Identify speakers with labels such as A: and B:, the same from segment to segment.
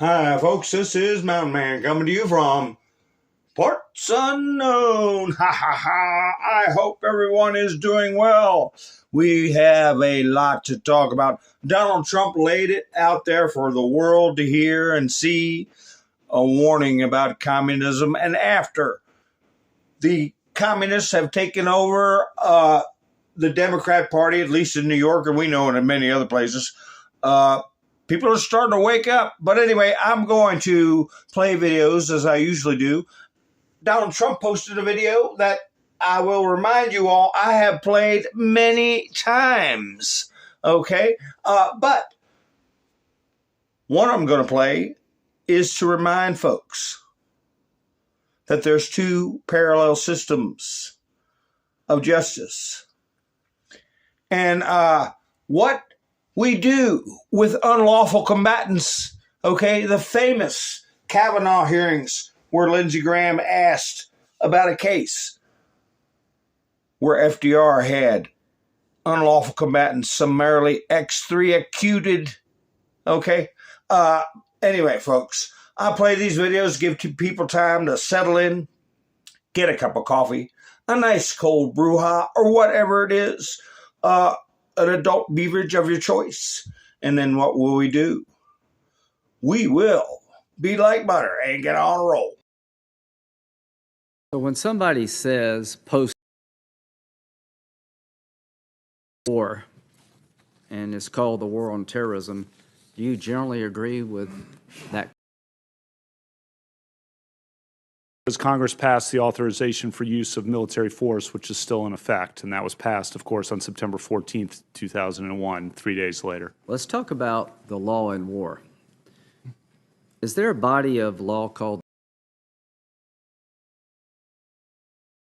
A: Hi, folks. This is Mountain Man coming to you from parts unknown. Ha ha ha. I hope everyone is doing well. We have a lot to talk about. Donald Trump laid it out there for the world to hear and see, a warning about communism. And after the communists have taken over the Democrat Party, at least in New York, and we know it in many other places, people are starting to wake up. But anyway, I'm going to play videos as I usually do. Donald Trump posted a video that I will remind you all I have played many times. Okay? But one I'm going to play is to remind folks that there's two parallel systems of justice. And what we do with unlawful combatants, okay, the famous Kavanaugh hearings where Lindsey Graham asked about a case where FDR had unlawful combatants summarily X3 executed, okay? Anyway, folks, I play these videos, give people time to settle in, get a cup of coffee, a nice cold brouhaha, or whatever it is, an adult beverage of your choice. And then what will we do? We will be like butter and get on a roll.
B: So when somebody says post-war, and it's called the war on terrorism, do you generally agree with that?
C: As Congress passed the authorization for use of military force, which is still in effect, and that was passed, of course, on September 14th, 2001, 3 days later.
B: Let's talk about the law in war. Is there a body of law called?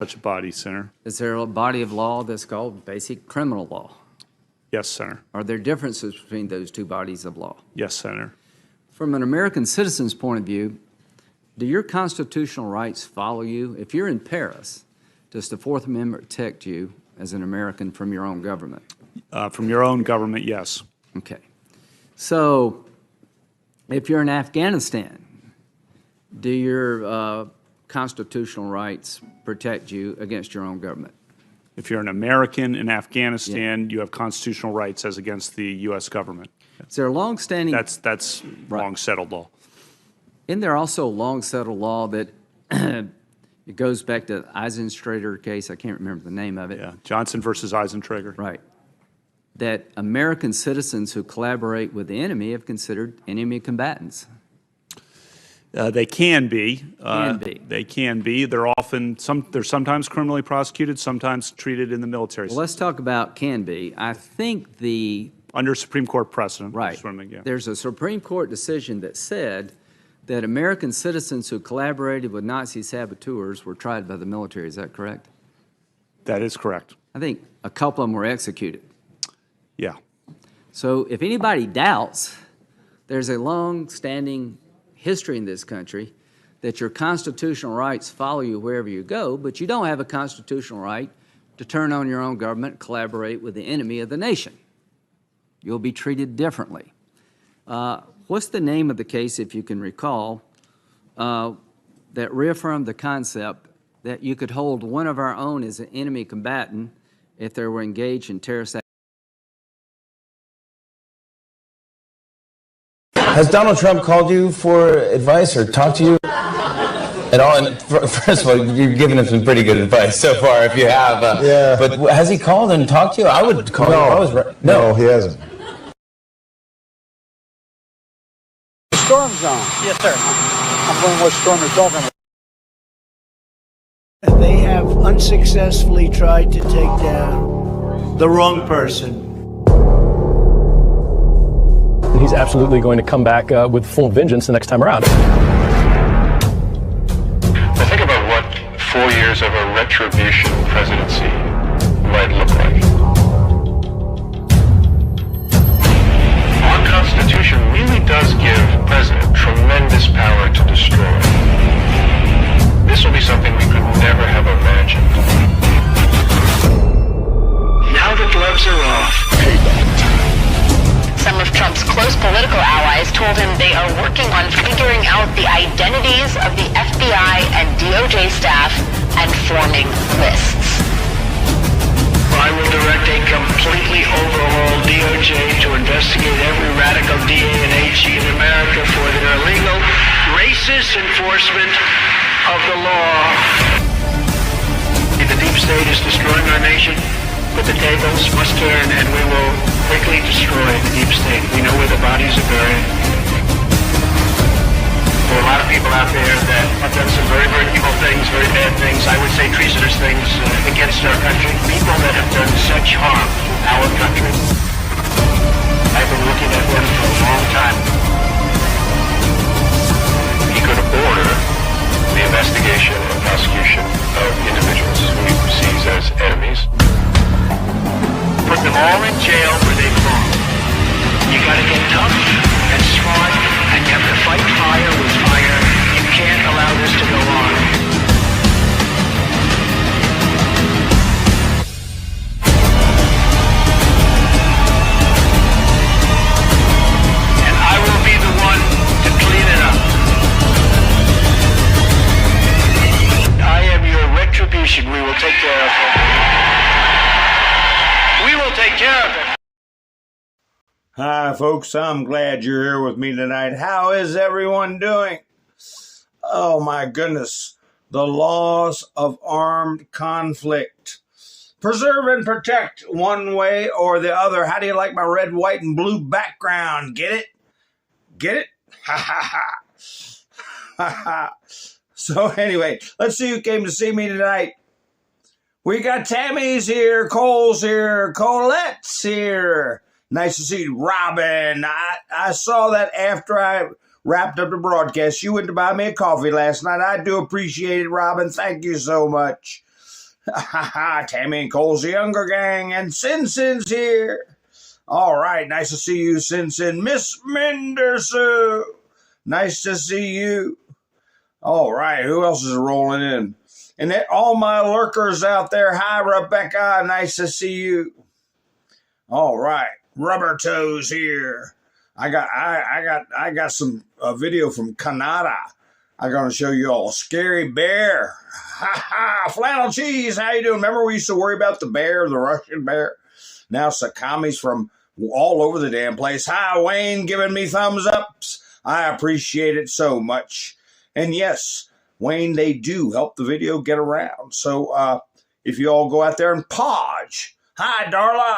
C: Such a body, Senator.
B: Is there a body of law that's called basic criminal law?
C: Yes, Senator.
B: Are there differences between those two bodies of law?
C: Yes, Senator.
B: From an American citizen's point of view, do your constitutional rights follow you? If you're in Paris, does the Fourth Amendment protect you as an American from your own government?
C: From your own government, yes.
B: Okay. So if you're in Afghanistan, do your constitutional rights protect you against your own government?
C: If you're an American in Afghanistan, you have constitutional rights as against the U.S. government.
B: Is there a long-standing...
C: That's long-settled law.
B: Isn't there also a long-settled law that it goes back to the Eisentrager case? I can't remember the name of it.
C: Yeah, Johnson versus Eisentrager.
B: Right. That American citizens who collaborate with the enemy have considered enemy combatants.
C: They can be.
B: They
C: can be. They're sometimes criminally prosecuted, sometimes treated in the military.
B: Well, let's talk about can be. I think
C: under Supreme Court precedent.
B: Right. There's a Supreme Court decision that said that American citizens who collaborated with Nazi saboteurs were tried by the military. Is that correct?
C: That is correct.
B: I think a couple of them were executed.
C: Yeah.
B: So if anybody doubts, there's a long-standing history in this country that your constitutional rights follow you wherever you go, but you don't have a constitutional right to turn on your own government and collaborate with the enemy of the nation. You'll be treated differently. What's the name of the case, if you can recall, that reaffirmed the concept that you could hold one of our own as an enemy combatant if they were engaged in terrorist activity?
D: Has Donald Trump called you for advice or talked to you at all? And first of all, you've given him some pretty good advice so far, if you have.
E: Yeah.
D: But has he called and talked to you? I would call you. I was right.
E: No, he hasn't.
F: Storm zone. Yes, sir. I'm wondering what storm you're talking about.
G: They have unsuccessfully tried to take down the wrong person.
H: He's absolutely going to come back with full vengeance the next time around.
I: I think about what 4 years of a retribution presidency might look like. Our Constitution really does give the president tremendous power to destroy. This will be something we could never have imagined. Now the gloves are off.
J: Some of Trump's close political allies
E: told him they are working on figuring out the identities of the FBI and DOJ staff and forming lists.
I: I will direct a completely overhauled DOJ to investigate every radical DA and AG in America for their illegal, racist enforcement of the law. The deep state is destroying our nation, but the tables must turn, and we will quickly destroy the deep state. We know where the bodies are buried. There are a lot of people out there that have done some very, very evil things, very bad things, I would say treasonous things against our country. People that have done such harm to our country. I've been looking at them for a long time. He could order the investigation and prosecution of individuals who he perceives as enemies. Put them all in jail where they belong. You gotta get tough and smart, and you have to fight fire with fire. You can't allow this to go on. And I will be the one to clean it up. I am your retribution. We will take care of it. We will take care of it.
A: Hi, folks. I'm glad you're here with me tonight. How is everyone doing? Oh, my goodness. The laws of armed conflict. Preserve and protect one way or the other. How do you like my red, white, and blue background? Get it? Get it? Ha, ha, ha. Ha, ha. So, anyway, let's see who came to see me tonight. We got Tammy's here, Cole's here, Colette's here. Nice to see you, Robin. I saw that after I wrapped up the broadcast. You went to buy me a coffee last night. I do appreciate it, Robin. Thank you so much. Tammy and Cole's the younger gang, and Sin's here. All right, nice to see you, Sin. Miss Menderson, nice to see you. All right, who else is rolling in? And all my lurkers out there, hi, Rebecca, nice to see you. All right, Rubber Toes here. I got some video from Canada. I'm gonna show you all. Scary Bear, ha ha. Flannel Cheese, how you doing? Remember we used to worry about the bear, the Russian bear. Now Sakami's from all over the damn place. Hi, Wayne, giving me thumbs ups. I appreciate it so much. And yes, Wayne, they do help the video get around. So if you all go out there and podge, hi, Darla,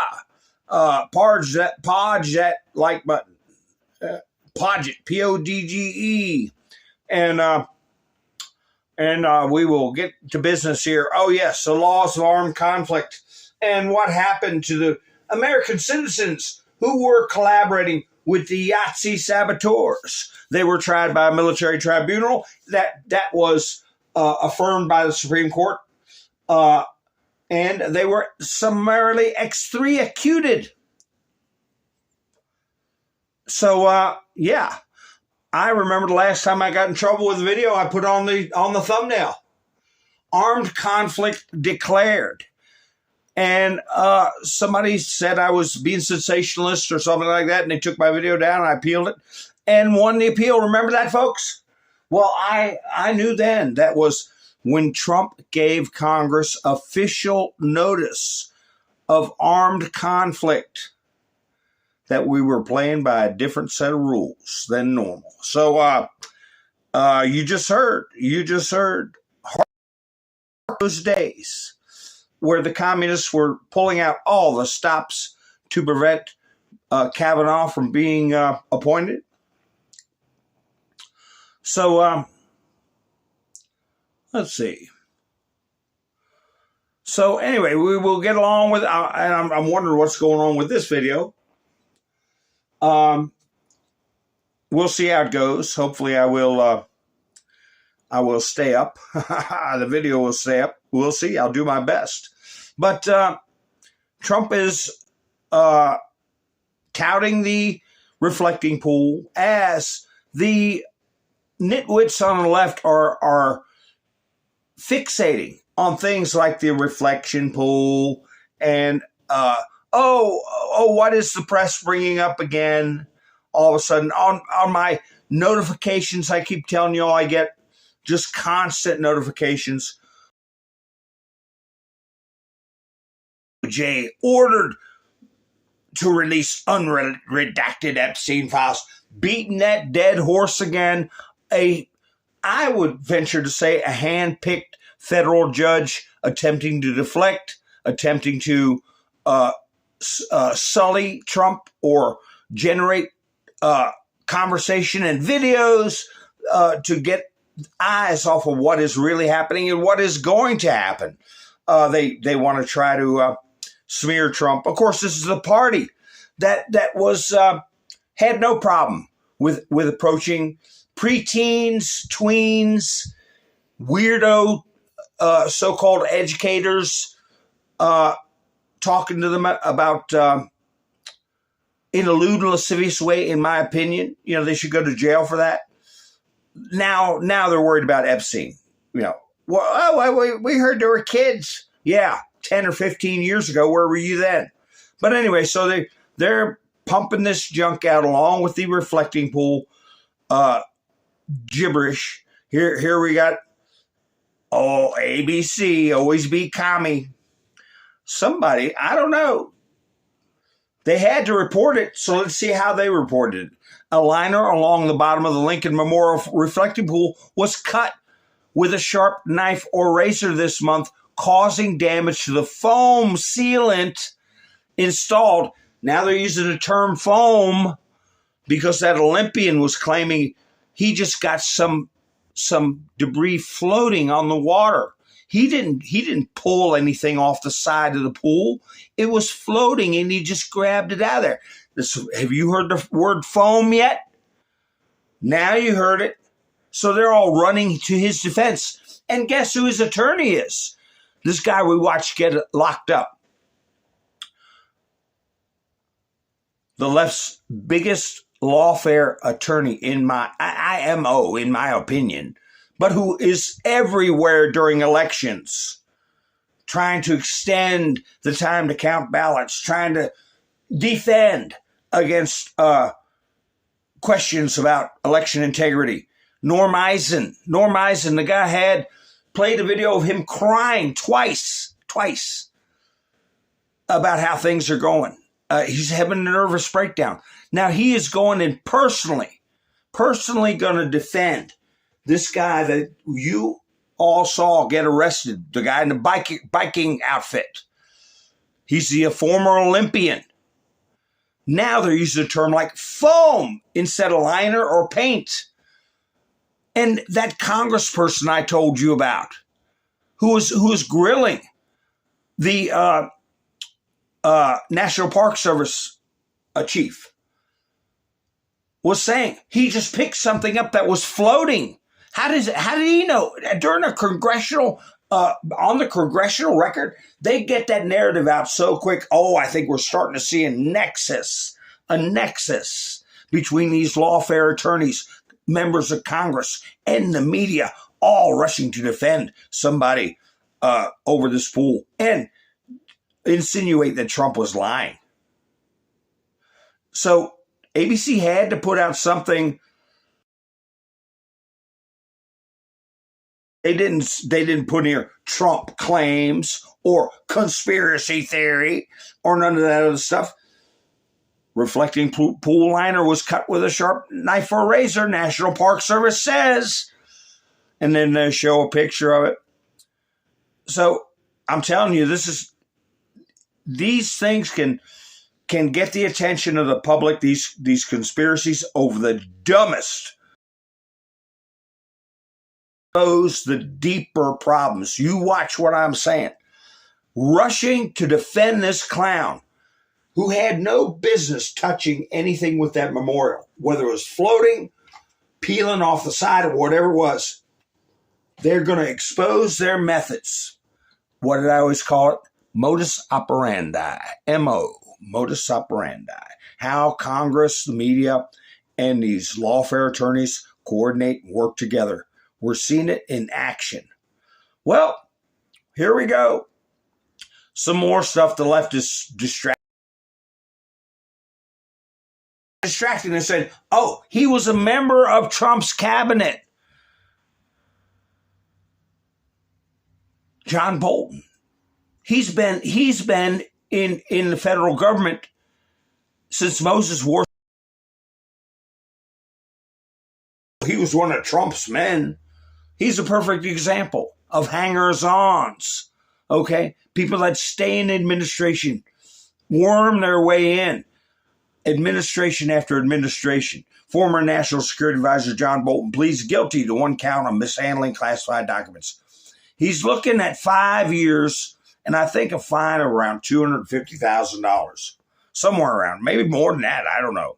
A: podge that like button, podge it, Podge, and we will get to business here. Oh yes, the laws of armed conflict and what happened to the American citizens who were collaborating with the Yahtzee saboteurs. They were tried by a military tribunal that was affirmed by the Supreme Court, and they were summarily executed. So, yeah, I remember the last time I got in trouble with a video I put on the thumbnail. Armed conflict declared. And somebody said I was being sensationalist or something like that, and they took my video down, and I appealed it and won the appeal. Remember that, folks? Well, I knew then that was when Trump gave Congress official notice of armed conflict, that we were playing by a different set of rules than normal. So you just heard those days where the communists were pulling out all the stops to prevent Kavanaugh from being appointed. So let's see. So anyway, we will get along with, and I'm wondering what's going on with this video. We'll see how it goes. Hopefully I will stay up. The video will stay up. We'll see. I'll do my best. But Trump is touting the reflecting pool as the nitwits on the left are fixating on things like the reflection pool and what is the press bringing up again? all of a sudden on my notifications, I keep telling y'all, I get just constant notifications. DOJ ordered to release unredacted Epstein files, beating that dead horse again. I would venture to say, a hand-picked federal judge attempting to deflect, attempting to sully Trump or generate conversation and videos to get eyes off of what is really happening and what is going to happen. They want to try to smear Trump. Of course, this is the party that was had no problem with approaching preteens, tweens, weirdo so-called educators, talking to them about in a lewd and lascivious way. In my opinion, they should go to jail for that. Now they're worried about Epstein. Well, we heard there were kids. Yeah, 10 or 15 years ago. Where were you then? But anyway, so they're pumping this junk out along with the reflecting pool gibberish. Here we got, ABC, always be commie. Somebody, I don't know. They had to report it, so let's see how they reported it. A liner along the bottom of the Lincoln Memorial reflecting pool was cut with a sharp knife or razor this month, causing damage to the foam sealant installed. Now they're using the term foam because that Olympian was claiming he just got some debris floating on the water. He didn't pull anything off the side of the pool. It was floating and he just grabbed it out of there. Have you heard the word foam yet? Now you heard it. So they're all running to his defense. And guess who his attorney is? This guy we watched get locked up. The left's biggest lawfare attorney IMO, in my opinion, but who is everywhere during elections, trying to extend the time to count ballots, trying to defend against questions about election integrity. Norm Eisen, the guy had played a video of him crying twice about how things are going. He's having a nervous breakdown. Now he is going in personally going to defend this guy that you all saw get arrested, the guy in the biking outfit. He's the former Olympian. Now they're using a term like foam instead of liner or paint. And that congressperson I told you about, who was grilling the National Park Service chief, was saying he just picked something up that was floating. How did he know? During a congressional, on the congressional record, they get that narrative out so quick. Oh, I think we're starting to see a nexus between these lawfare attorneys, members of Congress, and the media, all rushing to defend somebody over this pool and insinuate that Trump was lying. So ABC had to put out something. They didn't put in here Trump claims or conspiracy theory or none of that other stuff. Reflecting pool liner was cut with a sharp knife or razor, National Park Service says. And then they show a picture of it. So I'm telling you, these things can get the attention of the public, these conspiracies over the dumbest. Those the deeper problems. You watch what I'm saying. Rushing to defend this clown who had no business touching anything with that memorial, whether it was floating, peeling off the side, or whatever it was. They're going to expose their methods. What did I always call it? Modus operandi. MO. Modus operandi. How Congress, the media, and these lawfare attorneys coordinate and work together. We're seeing it in action. Well, here we go. Some more stuff the left is distracted. distracted and said, oh, he was a member of Trump's cabinet. John Bolton. He's been in the federal government since Moses Wore. He was one of Trump's men. He's a perfect example of hangers-ons, okay? People that stay in administration, worm their way in, administration after administration. Former National Security Advisor John Bolton pleads guilty to one count of mishandling classified documents. He's looking at 5 years, and I think a fine of around $250,000, somewhere around, maybe more than that, I don't know.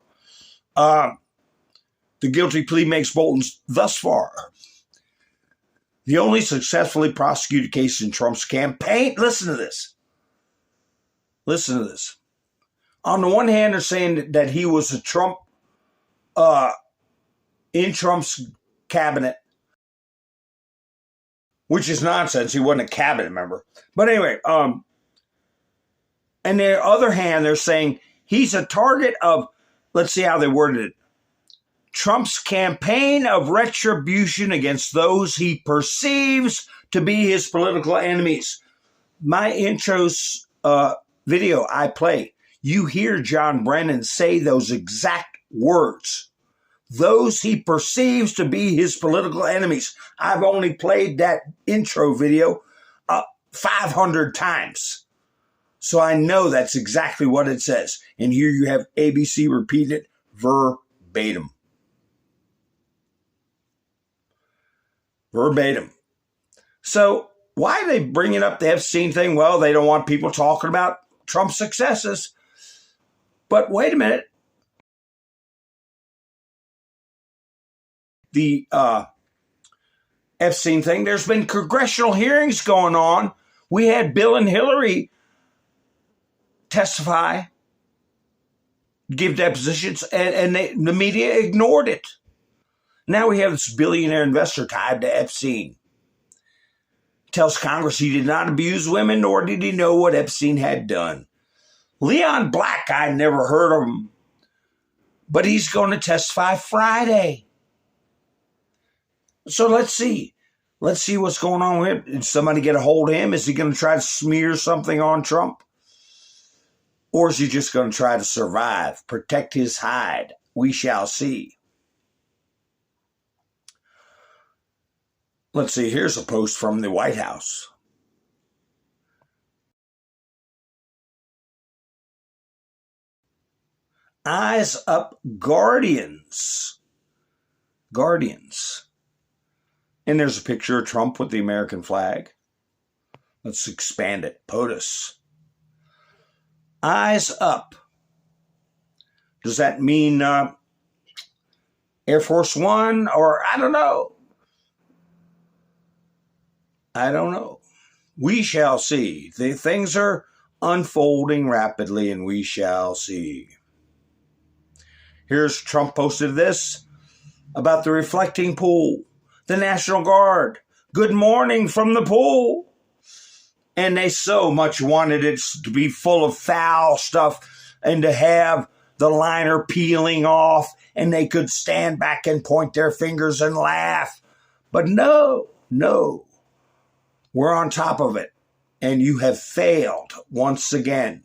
A: The guilty plea makes Bolton's, thus far, the only successfully prosecuted case in Trump's campaign. Listen to this. Listen to this. On the one hand, they're saying that he was a Trump, in Trump's cabinet, which is nonsense. He wasn't a cabinet member. But anyway, and the other hand, they're saying he's a target of, let's see how they worded it, Trump's campaign of retribution against those he perceives to be his political enemies. My intro's video I play, you hear John Brennan say those exact words. Those he perceives to be his political enemies. I've only played that intro video 500 times. So I know that's exactly what it says. And here you have ABC repeat it verbatim. Verbatim. So why are they bringing up the Epstein thing? Well, they don't want people talking about Trump's successes. But wait a minute. The Epstein thing, there's been congressional hearings going on. We had Bill and Hillary testify, give depositions, and the media ignored it. Now we have this billionaire investor tied to Epstein. Tells Congress he did not abuse women, nor did he know what Epstein had done. Leon Black, I never heard of him, but he's going to testify Friday. So let's see. Let's see what's going on with him. Did somebody get a hold of him? Is he going to try to smear something on Trump? Or is he just going to try to survive, protect his hide? We shall see. Let's see, here's a post from the White House. Eyes up, Guardians. Guardians. And there's a picture of Trump with the American flag. Let's expand it. POTUS. Eyes up. Does that mean Air Force One? Or I don't know. I don't know. We shall see. The things are unfolding rapidly, and we shall see. Here's Trump posted this about the reflecting pool. The National Guard. Good morning from the pool. And they so much wanted it to be full of foul stuff and to have the liner peeling off and they could stand back and point their fingers and laugh. But no. We're on top of it. And you have failed once again.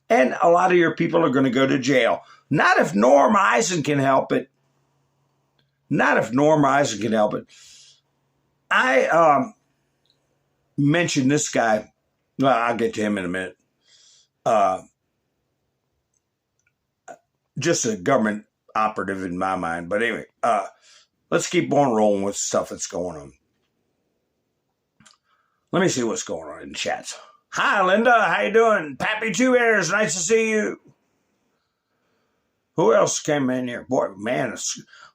A: And a lot of your people are going to go to jail. Not if Norm Eisen can help it. Not if Norm Eisen can help it. I mentioned this guy. Well, I'll get to him in a minute. Just a government operative in my mind. But anyway, let's keep on rolling with stuff that's going on. Let me see what's going on in the chats. Hi, Linda. How you doing? Pappy Two Airs. Nice to see you. Who else came in here? Boy, man,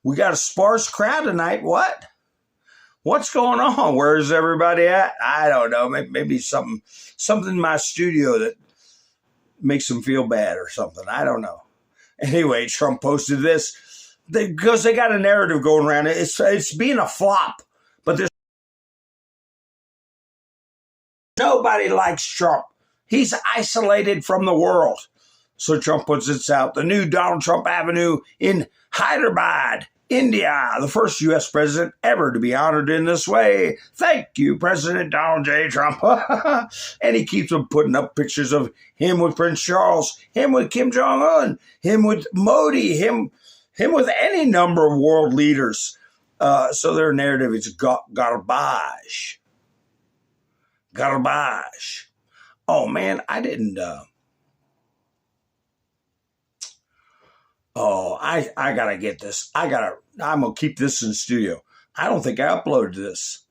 A: we got a sparse crowd tonight. What? What's going on? Where's everybody at? I don't know. Maybe something in my studio that makes them feel bad or something. I don't know. Anyway, Trump posted this because they got a narrative going around. It's being a flop, but there's nobody likes Trump. He's isolated from the world. So Trump puts this out. The new Donald Trump Avenue in Hyderabad, India. The first U.S. president ever to be honored in this way. Thank you, President Donald J. Trump. And he keeps on putting up pictures of him with Prince Charles, him with Kim Jong-un, him with Modi, him with any number of world leaders. So their narrative is garbage. Garbage. Oh, man, I didn't... I gotta get this. I'm gonna keep this in the studio. I don't think I uploaded this.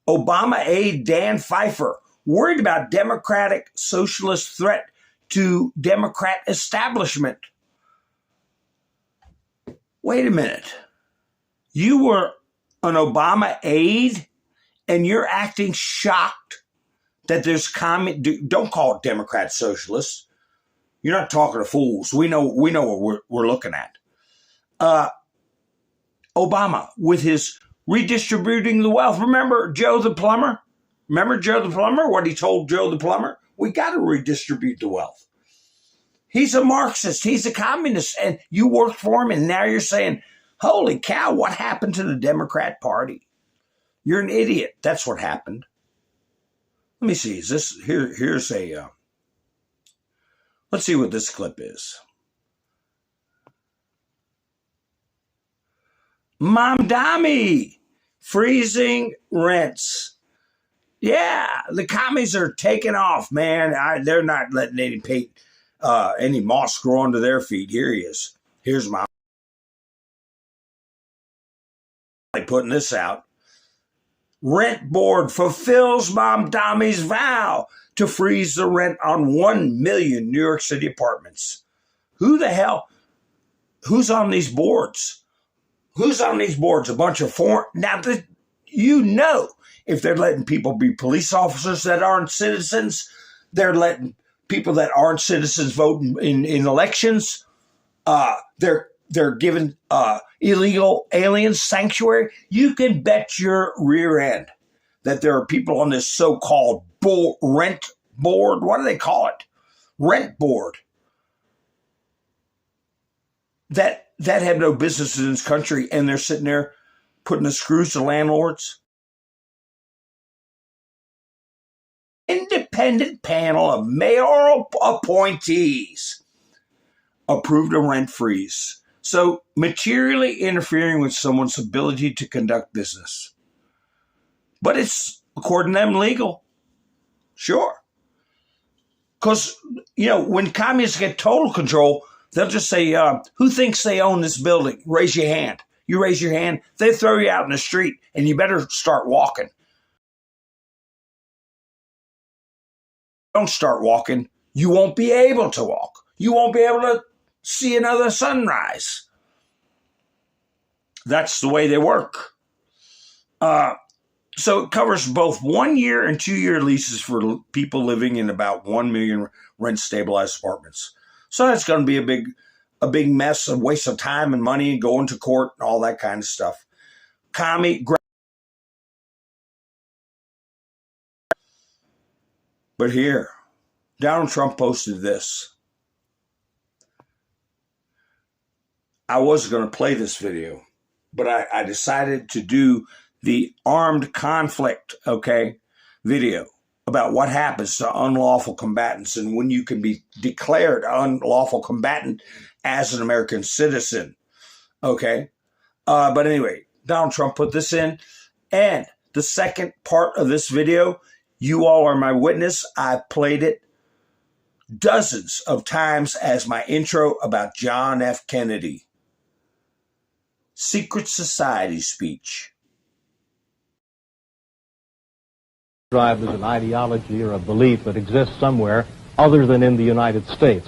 A: Obama aide Dan Pfeiffer worried about Democratic socialist threat to Democrat establishment. Wait a minute. You were an Obama aide and you're acting shocked that there's don't call it Democrat socialists. You're not talking to fools. We know what we're looking at. Obama with his redistributing the wealth. Remember Joe the plumber? Remember Joe the plumber? What he told Joe the plumber? We got to redistribute the wealth. He's a Marxist. He's a communist. And you worked for him. And now you're saying, holy cow, what happened to the Democrat Party? You're an idiot. That's what happened. Let me see. Is this here's a... let's see what this clip is. Mamdani freezing rents. Yeah, the commies are taking off, man. They're not letting any moss grow under their feet. Here he is. Here's my putting this out. Rent board fulfills Mamdani's vow to freeze the rent on 1 million New York City apartments. Who the hell? Who's on these boards? Who's on these boards? A bunch of foreign. Now, if they're letting people be police officers that aren't citizens, they're letting people that aren't citizens vote in elections. They're giving illegal aliens sanctuary. You can bet your rear end that there are people on this so-called rent board. What do they call it? Rent board. That have no business in this country, and they're sitting there putting the screws to landlords. Independent panel of mayoral appointees approved a rent freeze. So materially interfering with someone's ability to conduct business. But it's, according to them, legal. Sure. Because, when communists get total control, they'll just say, who thinks they own this building? Raise your hand. You raise your hand, they throw you out in the street, and you better start walking. Don't start walking. You won't be able to walk. You won't be able to see another sunrise. That's the way they work. So it covers both 1 year and 2 year leases for people living in about 1 million rent stabilized apartments. So that's going to be a big mess, a waste of time and money, going to court and all that kind of stuff. But here, Donald Trump posted this. I was going to play this video, but I decided to do the armed conflict, video about what happens to unlawful combatants and when you can be declared unlawful combatant as an American citizen, But anyway, Donald Trump put this in. And the second part of this video, you all are my witness. I've played it dozens of times as my intro about John F. Kennedy. Secret Society speech.
H: Drive is an ideology or a belief that exists somewhere other than in the United States.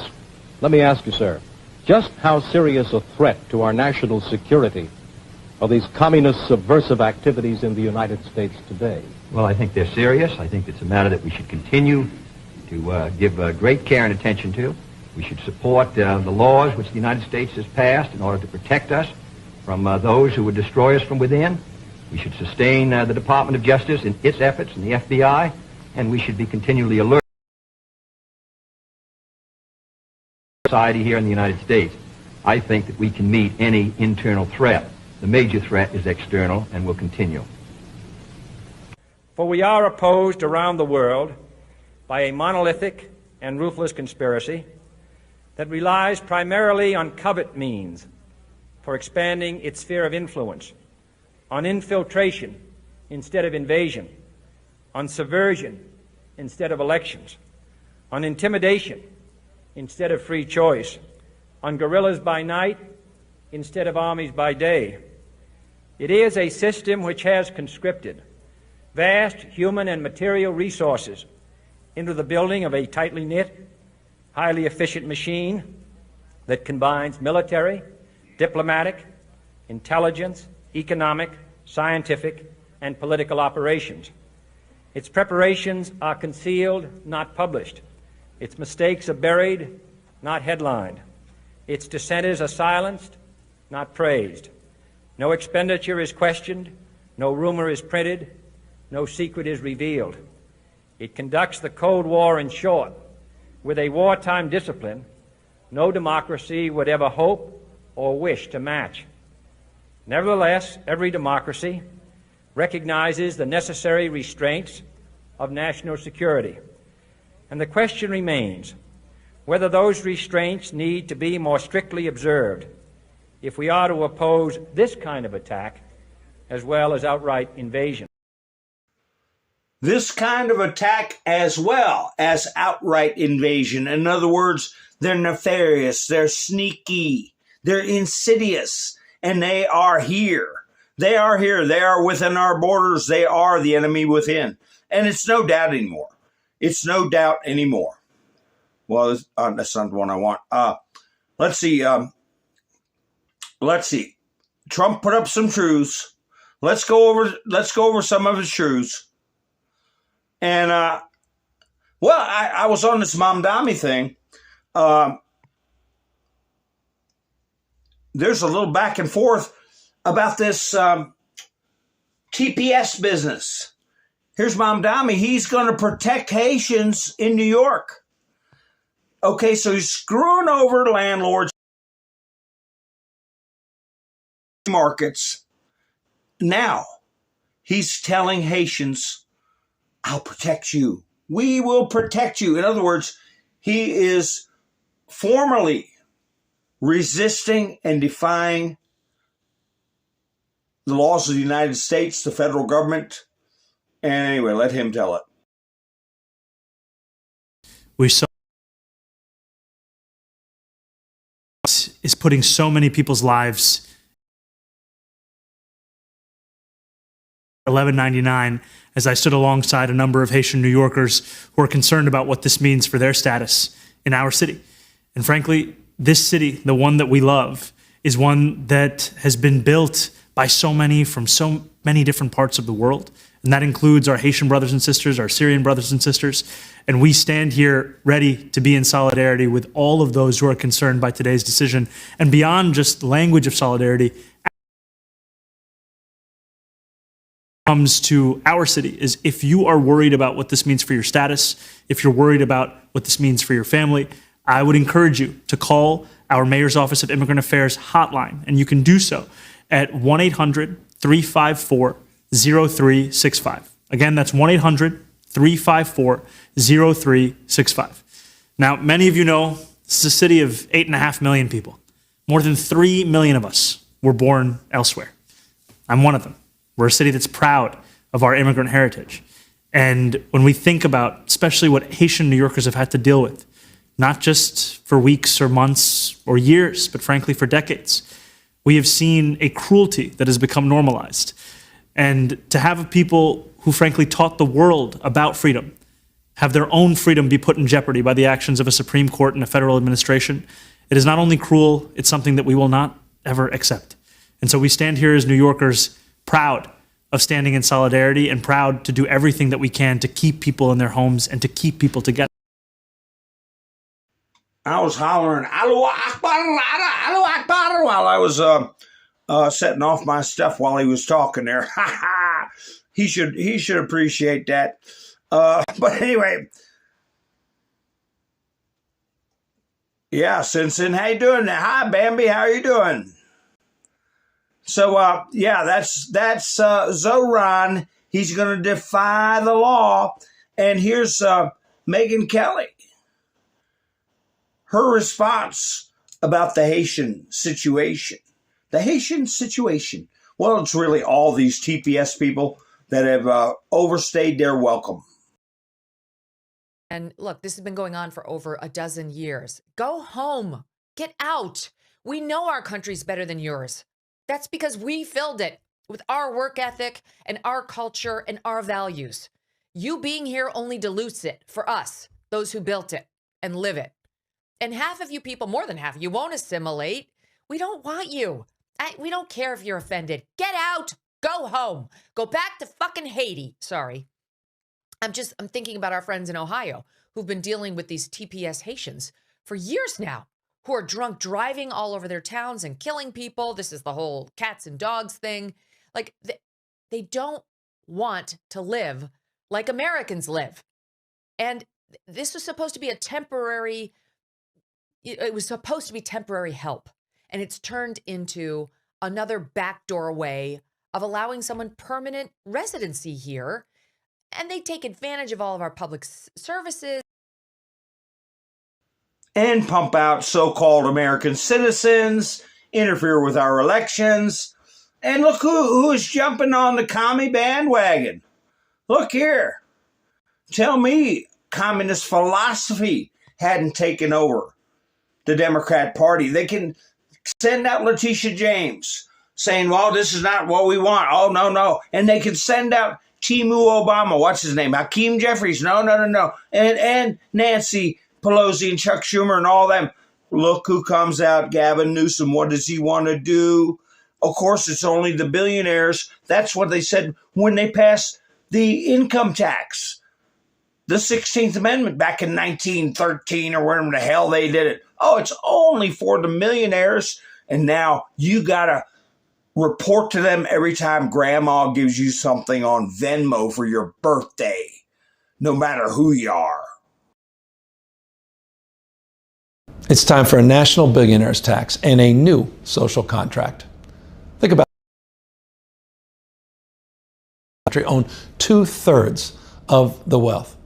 H: Let me ask you, sir, just how serious a threat to our national security are these communist subversive activities in the United States today?
J: Well, I think they're serious. I think it's a matter that we should continue to give great care and attention to. We should support the laws which the United States has passed in order to protect us from those who would destroy us from within. We should sustain the Department of Justice in its efforts and the FBI, and we should be continually alert society here in the United States, I think that we can meet any internal threat. The major threat is external and will continue.
K: For we are opposed around the world by a monolithic and ruthless conspiracy that relies primarily on covert means for expanding its sphere of influence, on infiltration instead of invasion, on subversion instead of elections, on intimidation instead of free choice, on guerrillas by night instead of armies by day. It is a system which has conscripted vast human and material resources into the building of a tightly knit, highly efficient machine that combines military, diplomatic, intelligence, economic, scientific, and political operations. Its preparations are concealed, not published. Its mistakes are buried, not headlined. Its dissenters are silenced, not praised. No expenditure is questioned, no rumor is printed, no secret is revealed. It conducts the Cold War, in short, with a wartime discipline no democracy would ever hope or wish to match. Nevertheless, every democracy recognizes the necessary restraints of national security. And the question remains whether those restraints need to be more strictly observed if we are to oppose this kind of attack as well as outright invasion.
A: This kind of attack as well as outright invasion. In other words, they're nefarious, they're sneaky, they're insidious, and they are here. They are here. They are within our borders. They are the enemy within. And it's no doubt anymore. It's no doubt anymore. Well, that's not the one I want. Let's see. Let's see. Trump put up some truths. Let's go over some of his truths. And well, I was on this Mamdani thing. There's a little back and forth about this TPS business. Here's Mamdani. He's going to protect Haitians in New York. Okay, so he's screwing over landlords, markets. Now, he's telling Haitians, I'll protect you. We will protect you. In other words, he is formally resisting and defying the laws of the United States, the federal government. And anyway, let him tell it.
L: We saw is putting so many people's lives $11.99 as I stood alongside a number of Haitian New Yorkers who are concerned about what this means for their status in our city. And frankly, this city, the one that we love, is one that has been built by so many from so many different parts of the world. And that includes our Haitian brothers and sisters, our Syrian brothers and sisters. And we stand here ready to be in solidarity with all of those who are concerned by today's decision. And beyond just the language of solidarity, comes to our city is if you are worried about what this means for your status, if you're worried about what this means for your family, I would encourage you to call our Mayor's Office of Immigrant Affairs hotline. And you can do so at 1-800-354-0365. Again, that's 1-800-354-0365. Now, many of you know this is a city of 8.5 million people. More than 3 million of us were born elsewhere. I'm one of them. We're a city that's proud of our immigrant heritage. And when we think about especially what Haitian New Yorkers have had to deal with, not just for weeks or months or years, but frankly for decades, we have seen a cruelty that has become normalized. And to have people who frankly taught the world about freedom have their own freedom be put in jeopardy by the actions of a Supreme Court and a federal administration, it is not only cruel, it's something that we will not ever accept. And so we stand here as New Yorkers proud of standing in solidarity and proud to do everything that we can to keep people in their homes and to keep people together.
A: I was hollering, Allahu Akbar, Allahu Akbar, while I was setting off my stuff while he was talking there. He should appreciate that. But anyway, Yeah, Simpson, how you doing? Hi, Bambi, how are you doing? So, yeah, that's Zoran. He's going to defy the law. And here's Megyn Kelly. Her response about the Haitian situation. The Haitian situation. Well, it's really all these TPS people that have overstayed their welcome.
M: And look, this has been going on for over a dozen years. Go home. Get out. We know our country's better than yours. That's because we filled it with our work ethic and our culture and our values. You being here only dilutes it for us, those who built it and live it. And half of you people, more than half, you won't assimilate. We don't want you. We don't care if you're offended. Get out. Go home. Go back to fucking Haiti. Sorry. I'm thinking about our friends in Ohio who've been dealing with these TPS Haitians for years now, who are drunk driving all over their towns and killing people. This is the whole cats and dogs thing. Like, they don't want to live like Americans live. And this was supposed to be it was supposed to be temporary help. And it's turned into another backdoor way of allowing someone permanent residency here. And they take advantage of all of our public services.
A: And pump out so-called American citizens, interfere with our elections. And look who is jumping on the commie bandwagon. Look here. Tell me communist philosophy hadn't taken over the Democrat Party. They can send out Letitia James saying, well, this is not what we want. Oh, no. And they can send out Timu Obama, what's his name? Hakeem Jeffries, no. And Nancy Pelosi and Chuck Schumer and all them. Look who comes out, Gavin Newsom. What does he want to do? Of course, it's only the billionaires. That's what they said when they passed the income tax, the 16th Amendment back in 1913 or wherever the hell they did it. Oh, it's only for the millionaires. And now you got to report to them every time grandma gives you something on Venmo for your birthday, no matter who you are.
N: It's time for a national billionaires tax and a new social contract. Think about it. The country owned 2/3 of the wealth.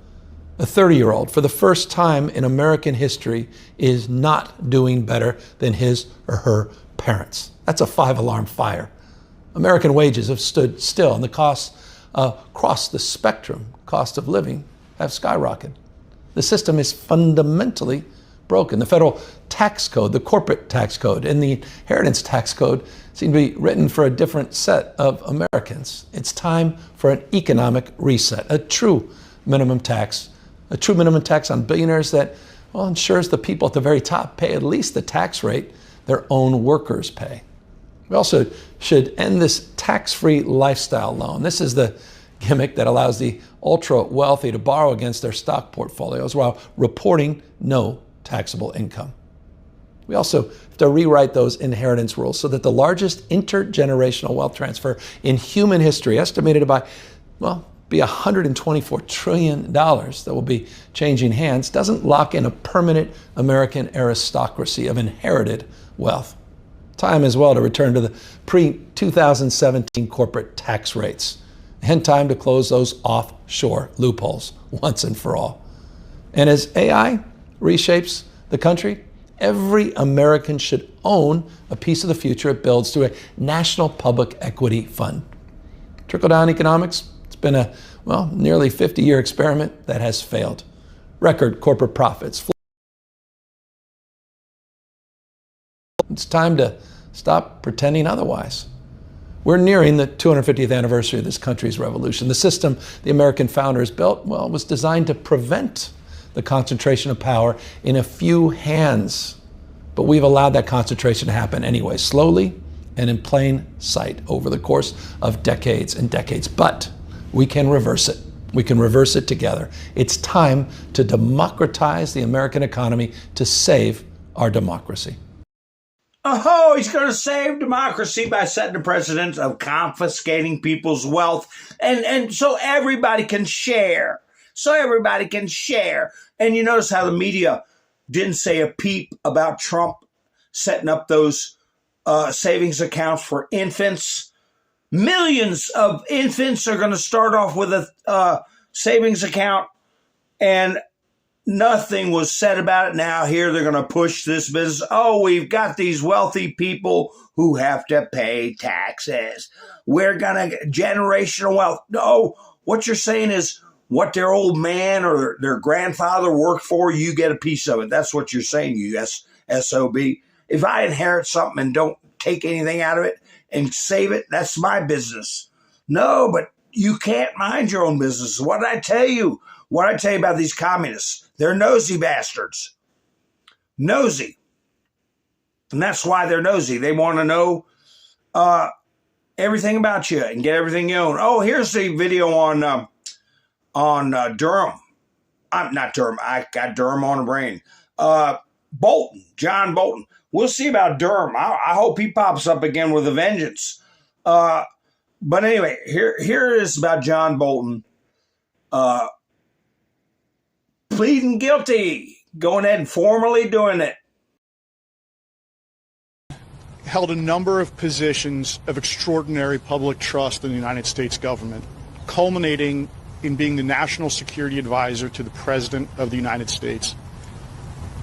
N: A 30-year-old, for the first time in American history, is not doing better than his or her parents. That's a 5-alarm fire. American wages have stood still, and the costs across the spectrum, cost of living, have skyrocketed. The system is fundamentally broken. The federal tax code, the corporate tax code, and the inheritance tax code seem to be written for a different set of Americans. It's time for an economic reset, a true minimum tax on billionaires that, well, ensures the people at the very top pay at least the tax rate their own workers pay. We also should end this tax-free lifestyle loan. This is the gimmick that allows the ultra-wealthy to borrow against their stock portfolios while reporting no taxable income. We also have to rewrite those inheritance rules so that the largest intergenerational wealth transfer in human history, estimated by, well, be $124 trillion that will be changing hands, doesn't lock in a permanent American aristocracy of inherited wealth. Time as well to return to the pre-2017 corporate tax rates, and time to close those offshore loopholes once and for all. And as AI reshapes the country, every American should own a piece of the future it builds through a national public equity fund. Trickle-down economics, it's been a, well, nearly 50-year experiment that has failed. Record corporate profits. It's time to stop pretending otherwise. We're nearing the 250th anniversary of this country's revolution. The system the American founders built, well, was designed to prevent the concentration of power in a few hands. But we've allowed that concentration to happen anyway, slowly and in plain sight over the course of decades and decades. But we can reverse it. We can reverse it together. It's time to democratize the American economy to save our democracy.
A: Oh, he's going to save democracy by setting the precedent of confiscating people's wealth and so everybody can share. And you notice how the media didn't say a peep about Trump setting up those savings accounts for infants. Millions of infants are going to start off with a savings account, and nothing was said about it. Now here they're going to push this business. Oh, we've got these wealthy people who have to pay taxes. We're going to generational wealth. No, what you're saying is what their old man or their grandfather worked for, you get a piece of it. That's what you're saying, you SOB. If I inherit something and don't take anything out of it and save it, that's my business. No, but you can't mind your own business. What did I tell you? What did I tell you about these communists? They're nosy bastards. Nosy. And that's why they're nosy. They want to know everything about you and get everything you own. Oh, here's the video on Durham. I'm not Durham. I got Durham on the brain. Bolton, John Bolton. We'll see about Durham. I hope he pops up again with a vengeance. But anyway, here is about John Bolton pleading guilty, going ahead and formally doing it.
O: Held a number of positions of extraordinary public trust in the United States government, culminating in being the National Security Advisor to the President of the United States.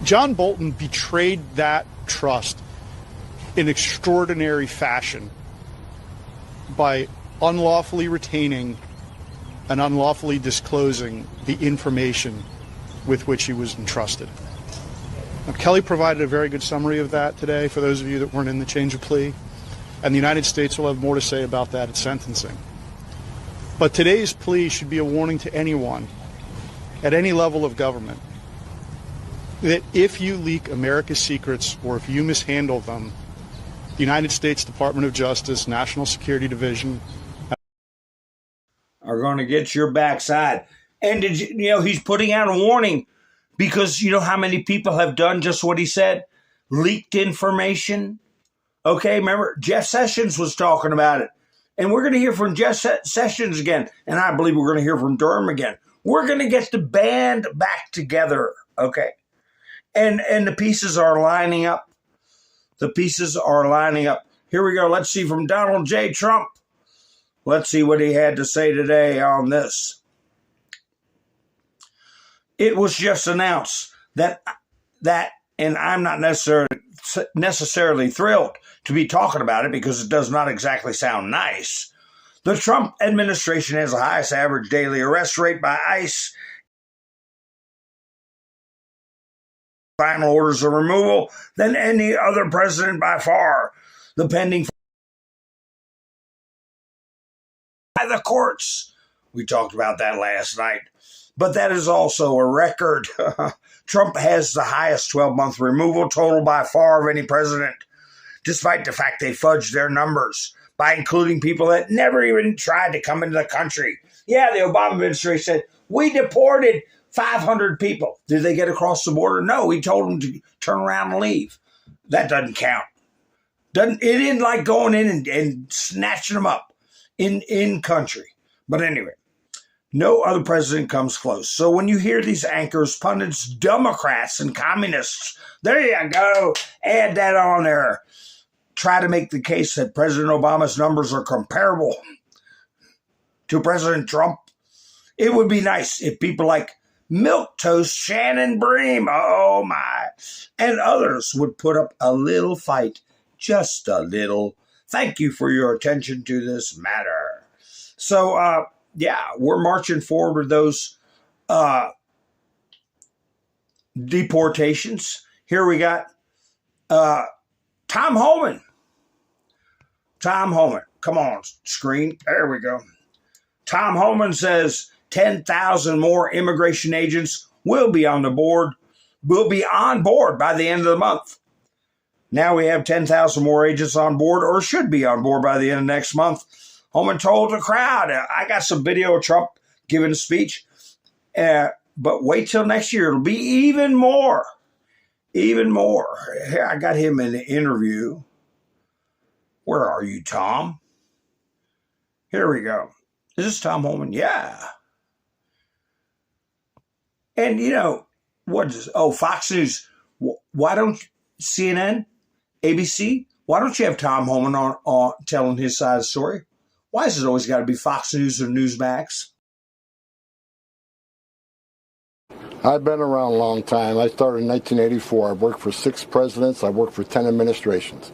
O: John Bolton betrayed that trust in extraordinary fashion by unlawfully retaining and unlawfully disclosing the information with which he was entrusted. Now, Kelly provided a very good summary of that today for those of you that weren't in the change of plea, and the United States will have more to say about that at sentencing. But today's plea should be a warning to anyone at any level of government that if you leak America's secrets or if you mishandle them, the United States Department of Justice, National Security Division
A: are going to get your backside. And did you know he's putting out a warning because you know how many people have done just what he said? Leaked information. Okay, remember Jeff Sessions was talking about it. And we're going to hear from Jeff Sessions again. And I believe we're going to hear from Durham again. We're going to get the band back together. Okay. And the pieces are lining up. The pieces are lining up. Here we go. Let's see from Donald J. Trump. Let's see what he had to say today on this. It was just announced that, and I'm not necessarily thrilled to be talking about it because it does not exactly sound nice. The Trump administration has the highest average daily arrest rate by ICE. Final orders of removal than any other president by far. The pending by the courts. We talked about that last night. But that is also a record. Trump has the highest 12-month removal total by far of any president, despite the fact they fudged their numbers by including people that never even tried to come into the country. Yeah, the Obama administration said, we deported 500 people. Did they get across the border? No, he told them to turn around and leave. That doesn't count. It isn't like going in and snatching them up in country. But anyway, no other president comes close. So when you hear these anchors, pundits, Democrats, and communists, there you go, add that on there. Try to make the case that President Obama's numbers are comparable to President Trump. It would be nice if people like Milquetoast Shannon Bream, oh my, and others would put up a little fight, just a little. Thank you for your attention to this matter. So, yeah, we're marching forward with those deportations. Here we got Tom Homan. Tom Homan. Come on, screen. There we go. Tom Homan says 10,000 more immigration agents will be on board by the end of the month. Now we have 10,000 more agents on board, or should be on board by the end of next month. Homan told the crowd, I got some video of Trump giving a speech, but wait till next year. It'll be even more. Even more. Here, I got him in the interview. Where are you, Tom? Here we go. Is this Tom Homan? Yeah. And, you know, what is, Fox News. Why don't CNN, ABC, why don't you have Tom Homan on telling his side of the story? Why has it always got to be Fox News or Newsmax?
P: I've been around a long time. I started in 1984. I've worked for 6 presidents. I've worked for 10 administrations.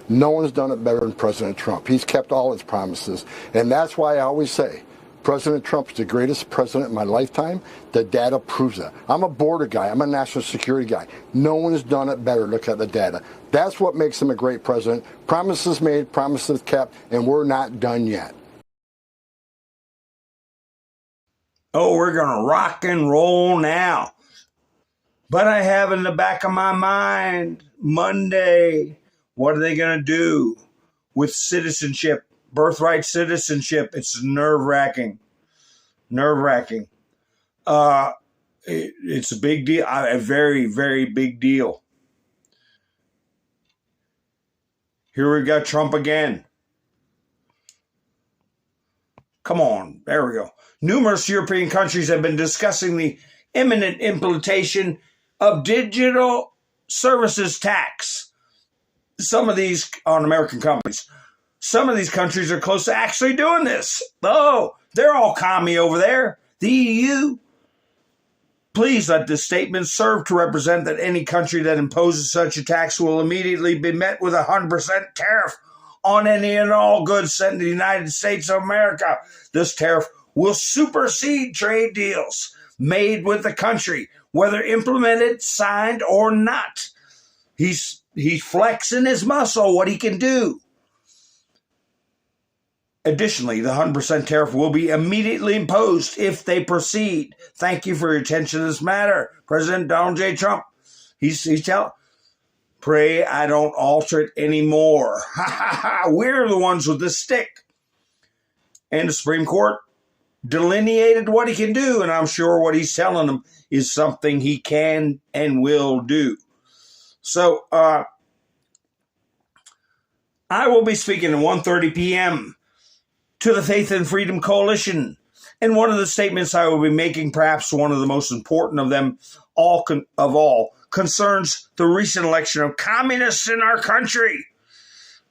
P: No one's done it better than President Trump. He's kept all his promises. And that's why I always say, President Trump is the greatest president in my lifetime. The data proves that. I'm a border guy. I'm a national security guy. No one has done it better. Look at the data. That's what makes him a great president. Promises made, promises kept, and we're not done yet.
A: Oh, we're going to rock and roll now. But I have in the back of my mind, Monday, what are they going to do with citizenship, birthright citizenship? It's nerve-wracking. Nerve-wracking. It's a big deal, a very, very big deal. Here we got Trump again. Come on, there we go. Numerous European countries have been discussing the imminent implementation of digital services tax. Some of these on American companies. Some of these countries are close to actually doing this. Oh, they're all commie over there. The EU. Please let this statement serve to represent that any country that imposes such a tax will immediately be met with a 100% tariff on any and all goods sent to the United States of America. This tariff will supersede trade deals made with the country, whether implemented, signed, or not. He's flexing his muscle, what he can do. Additionally, the 100% tariff will be immediately imposed if they proceed. Thank you for your attention to this matter. President Donald J. Trump, he's telling, pray I don't alter it anymore. We're the ones with the stick. And the Supreme Court delineated what he can do, and I'm sure what he's telling them is something he can and will do. So I will be speaking at 1:30 p.m. to the Faith and Freedom Coalition, and one of the statements I will be making, perhaps one of the most important of them all, concerns the recent election of communists in our country.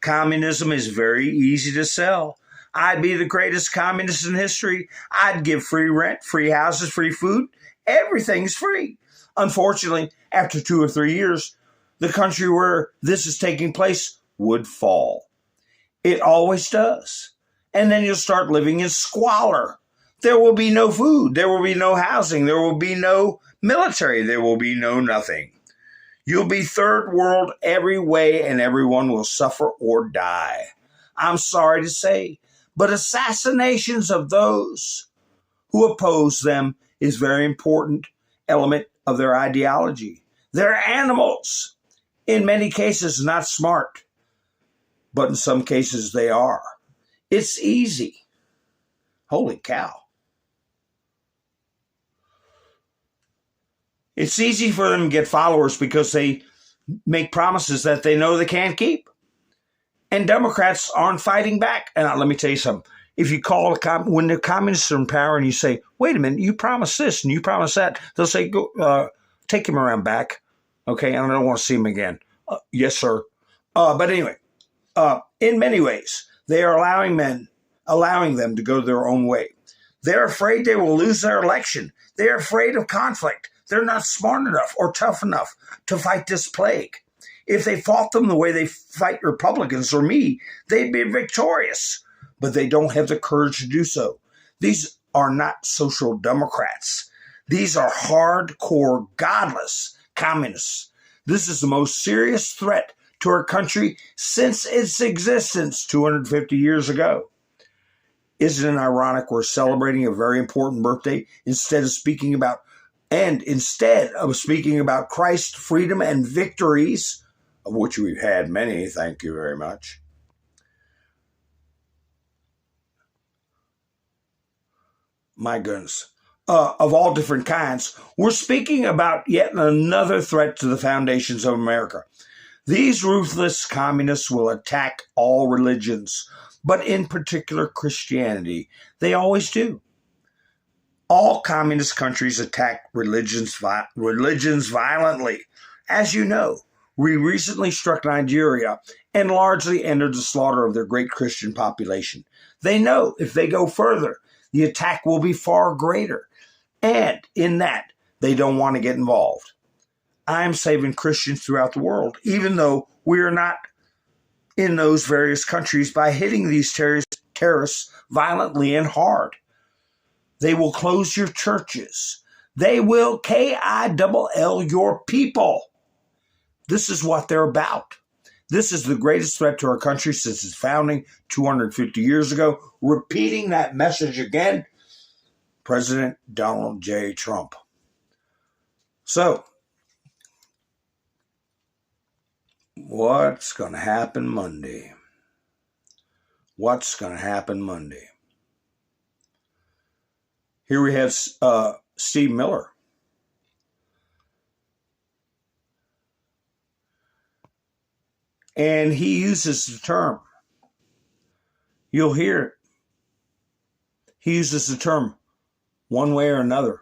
A: Communism is very easy to sell. I'd be the greatest communist in history. I'd give free rent, free houses, free food. Everything's free. Unfortunately, after 2 or 3 years, the country where this is taking place would fall. It always does. And then you'll start living in squalor. There will be no food. There will be no housing. There will be no military. There will be no nothing. You'll be third world every way, and everyone will suffer or die. I'm sorry to say, but assassinations of those who oppose them is a very important element of their ideology. They're animals. In many cases, not smart, but in some cases they are. It's easy. Holy cow. It's easy for them to get followers because they make promises that they know they can't keep. And Democrats aren't fighting back. And let me tell you something. If you call when the communists are in power and you say, wait a minute, you promised this and you promised that, they'll say, go take him around back. Okay, I don't want to see him again. Yes, sir. But anyway, in many ways, they are allowing them to go their own way. They're afraid they will lose their election. They're afraid of conflict. They're not smart enough or tough enough to fight this plague. If they fought them the way they fight Republicans or me, they'd be victorious. But they don't have the courage to do so. These are not social democrats. These are hardcore, godless communists. This is the most serious threat to our country since its existence 250 years ago. Isn't it ironic we're celebrating a very important birthday instead of speaking about Christ, freedom, and victories, of which we've had many, thank you very much. My goodness. Of all different kinds, we're speaking about yet another threat to the foundations of America. These ruthless communists will attack all religions, but in particular Christianity. They always do. All communist countries attack religions violently, as you know, we recently struck Nigeria and largely ended the slaughter of their great Christian population. They know if they go further, the attack will be far greater. And in that, they don't want to get involved. I'm saving Christians throughout the world, even though we are not in those various countries, by hitting these terrorists violently and hard. They will close your churches. They will KILL your people. This is what they're about. This is the greatest threat to our country since its founding 250 years ago. Repeating that message again, President Donald J. Trump. So, what's going to happen Monday? What's going to happen Monday? Here we have Steve Miller. And he uses the term, you'll hear it. He uses the term, one way or another.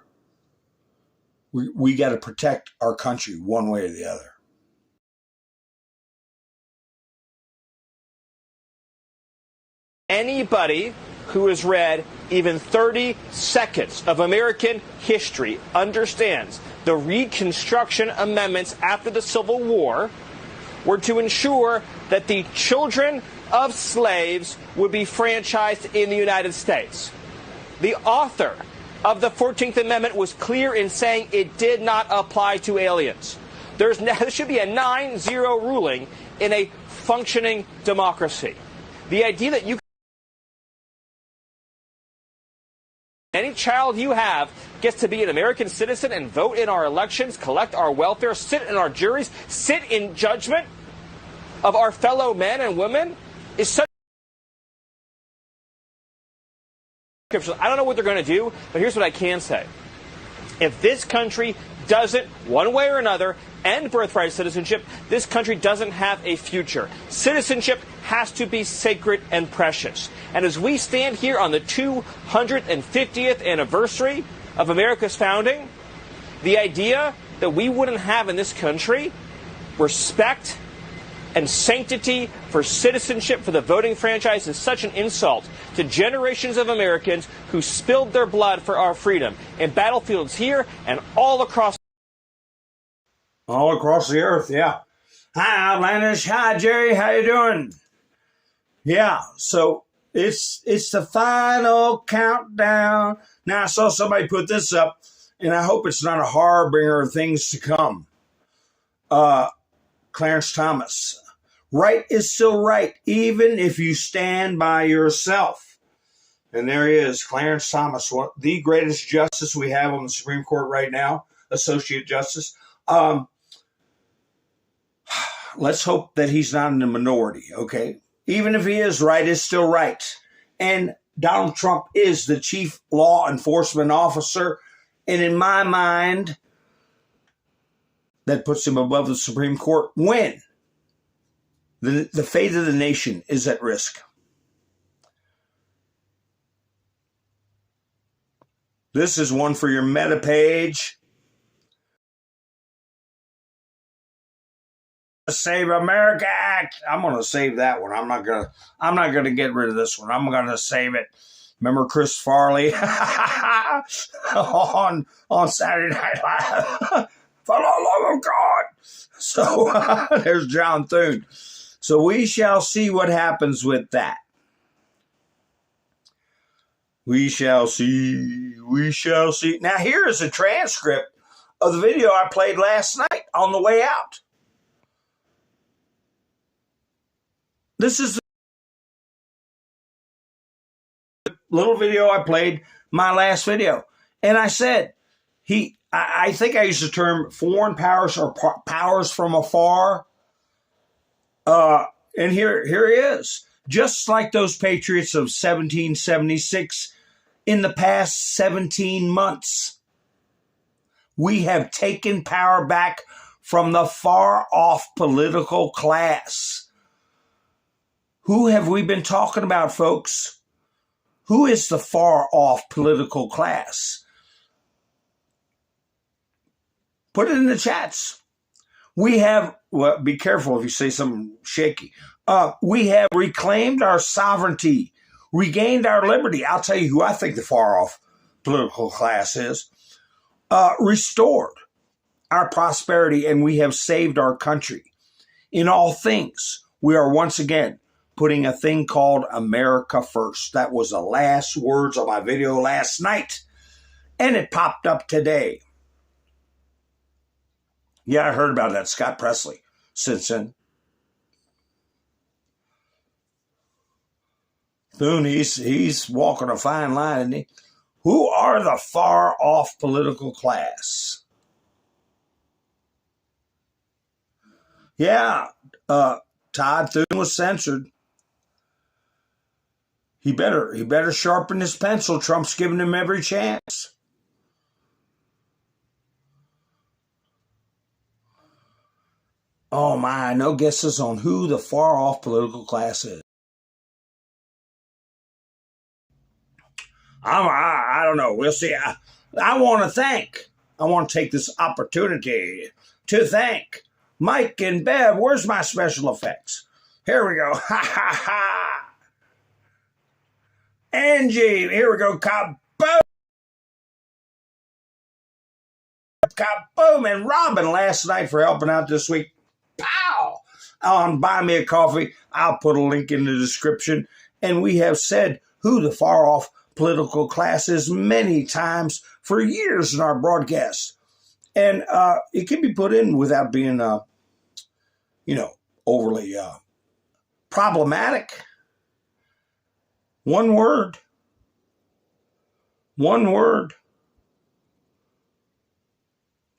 A: We got to protect our country one way or the other.
Q: Anybody who has read even 30 seconds of American history understands the Reconstruction Amendments after the Civil War were to ensure that the children of slaves would be franchised in the United States. The author of the 14th Amendment was clear in saying it did not apply to aliens. There should be a 9-0 ruling in a functioning democracy. The idea that any child you have gets to be an American citizen and vote in our elections, collect our welfare, sit in our juries, sit in judgment of our fellow men and women is such. I don't know what they're going to do, but here's what I can say. If this country doesn't, one way or another, end birthright citizenship, this country doesn't have a future. Citizenship has to be sacred and precious. And as we stand here on the 250th anniversary of America's founding, the idea that we wouldn't have in this country respect and sanctity for citizenship, for the voting franchise, is such an insult to generations of Americans who spilled their blood for our freedom in battlefields here and all across
A: the earth. Yeah. Hi, Outlandish. Hi, Jerry. How you doing? Yeah. So it's the final countdown. Now I saw somebody put this up, and I hope it's not a harbinger of things to come. Clarence Thomas. Right is still right, even if you stand by yourself. And there he is, Clarence Thomas, the greatest justice we have on the Supreme Court right now, Associate Justice. Let's hope that he's not in the minority, okay? Even if he is, right is still right. And Donald Trump is the chief law enforcement officer. And in my mind, that puts him above the Supreme Court when the fate of the nation is at risk. This is one for your meta page. Save America Act. I'm going to save that one. I'm not going to get rid of this one. I'm going to save it. Remember Chris Farley on Saturday Night Live? For the love of God. So there's John Thune. So we shall see what happens with that. We shall see. We shall see. Now here is a transcript of the video I played last night on the way out. This is the little video I played, my last video. And I said, I think I used the term foreign powers or powers from afar. And here he is. Just like those patriots of 1776, in the past 17 months, we have taken power back from the far-off political class. Who have we been talking about, folks? Who is the far-off political class? Put it in the chats. We have, well, be careful if you say something shaky. We have reclaimed our sovereignty, regained our liberty. I'll tell you who I think the far off political class is. Restored our prosperity, and we have saved our country. In all things, we are once again putting a thing called America first. That was the last words of my video last night, and it popped up today. Yeah, I heard about that, Scott Presley, since then. Boone, he's walking a fine line, isn't he? Who are the far off political class? Yeah, Todd Thune was censored. He better sharpen his pencil. Trump's giving him every chance. Oh my, no guesses on who the far off political class is. I don't know. We'll see. I want to take this opportunity to thank Mike and Bev. Where's my special effects? Here we go. Ha ha ha. Angie, here we go. Kaboom. Kaboom. And Robin last night for helping out this week. Pow. On Buy Me a Coffee. I'll put a link in the description. And we have said who the far off political class is many times for years in our broadcasts. And it can be put in without being, overly problematic. One word.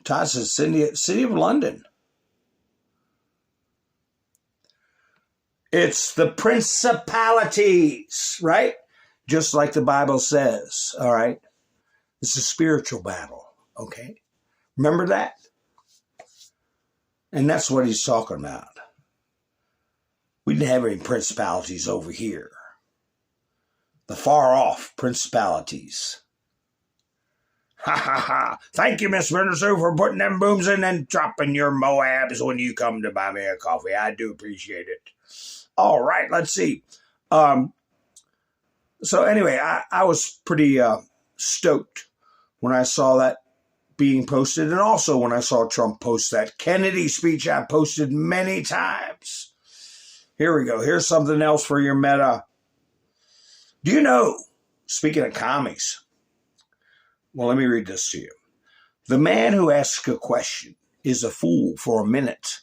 A: Todd says City of London. It's the principalities, right? Just like the Bible says, all right? It's a spiritual battle, okay? Remember that? And that's what he's talking about. We didn't have any principalities over here. The far off principalities. Ha ha ha. Thank you, Miss Menderson, for putting them booms in and dropping your Moabs when you come to buy me a coffee. I do appreciate it. All right, let's see. So anyway, I was pretty stoked when I saw that being posted, and also when I saw Trump post that Kennedy speech I posted many times. Here we go. Here's something else for your meta. Do you know, speaking of commies, well, let me read this to you. The man who asks a question is a fool for a minute.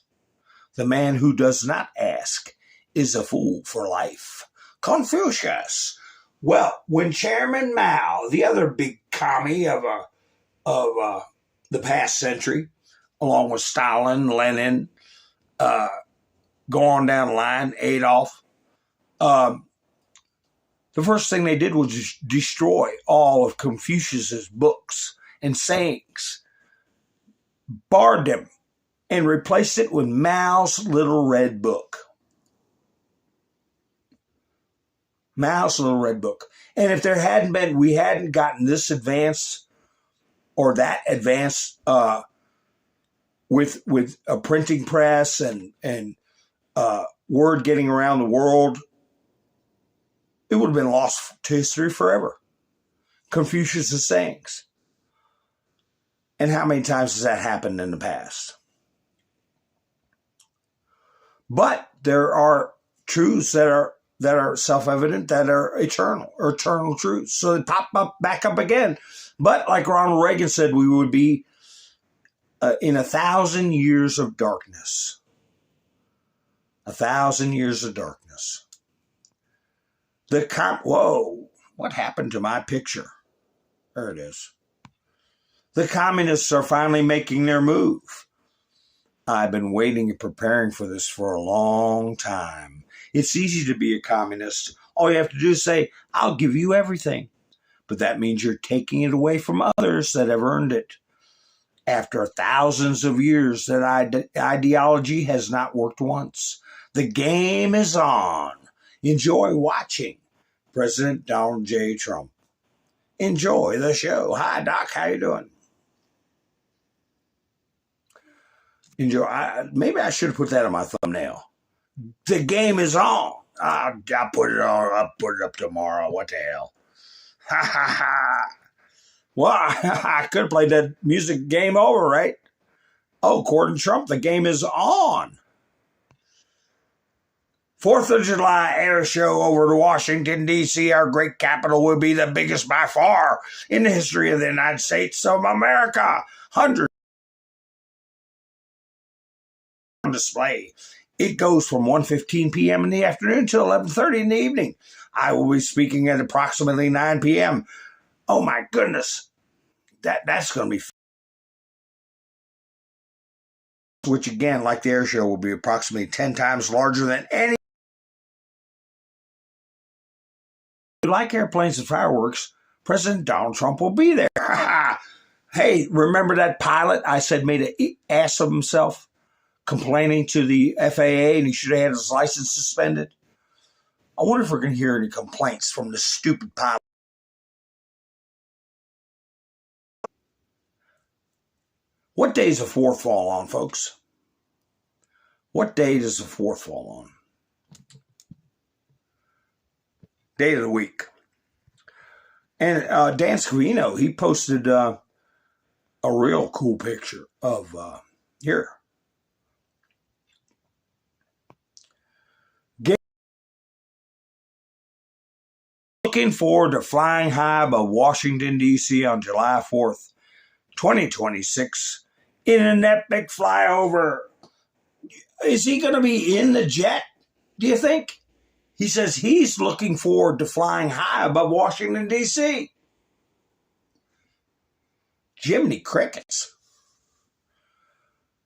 A: The man who does not ask is a fool for life. Confucius. Well, when Chairman Mao, the other big commie of the past century, along with Stalin, Lenin, go on down the line, Adolf, the first thing they did was just destroy all of Confucius's books and sayings, barred them, and replaced it with Mao's Little Red Book. Mao's Little Red Book. And if there hadn't been, we hadn't gotten this advanced or that advanced with a printing press and word getting around the world, it would have been lost to history forever. Confucius' sayings. And how many times has that happened in the past? But there are truths that are self-evident, that are eternal truths. So they pop back up again. But like Ronald Reagan said, we would be in 1,000 years of darkness. 1,000 years of darkness. Whoa, what happened to my picture? There it is. The communists are finally making their move. I've been waiting and preparing for this for a long time. It's easy to be a communist. All you have to do is say, I'll give you everything. But that means you're taking it away from others that have earned it. After thousands of years, that ideology has not worked once. The game is on. Enjoy watching President Donald J. Trump. Enjoy the show. Hi, Doc. How you doing? enjoy. Maybe I should have put that on my thumbnail. The game is on. I'll put it on. I'll put it up tomorrow. What the hell? Ha ha ha. Well, I could have played that music game over, right? Oh, according to Trump, the game is on. 4th of July air show over to Washington, D.C., our great capital, will be the biggest by far in the history of the United States of America. Hundreds on display. It goes from 1:15 p.m. in the afternoon to 11:30 in the evening. I will be speaking at approximately 9 p.m. Oh, my goodness. That's going to be which, again, like the air show, will be approximately 10 times larger than any. If you like airplanes and fireworks, President Donald Trump will be there. Hey, remember that pilot I said made an ass of himself complaining to the FAA and he should have had his license suspended? I wonder if we're going to hear any complaints from this stupid pilot. What day does the 4th fall on, folks? What day does the 4th fall on? Day of the week. And Dan Scavino, he posted a real cool picture of here. Looking forward to flying high above Washington, D.C. on July 4th, 2026 in an epic flyover. Is he going to be in the jet, do you think? He says he's looking forward to flying high above Washington, D.C. Jiminy crickets.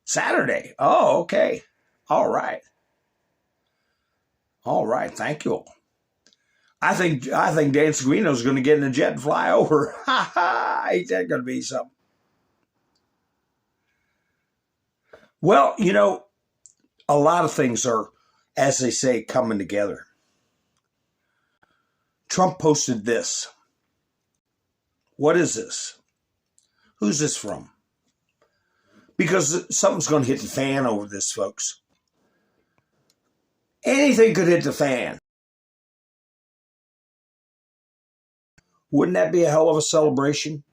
A: Saturday. Oh, okay. All right. All right. Thank you. I think Dan Scavino's going to get in a jet and fly over. Ha ha! Ain't that going to be something? Well, you know, a lot of things are, as they say, coming together. Trump posted this. What is this? Who's this from? Because something's going to hit the fan over this, folks. Anything could hit the fan. Wouldn't that be a hell of a celebration?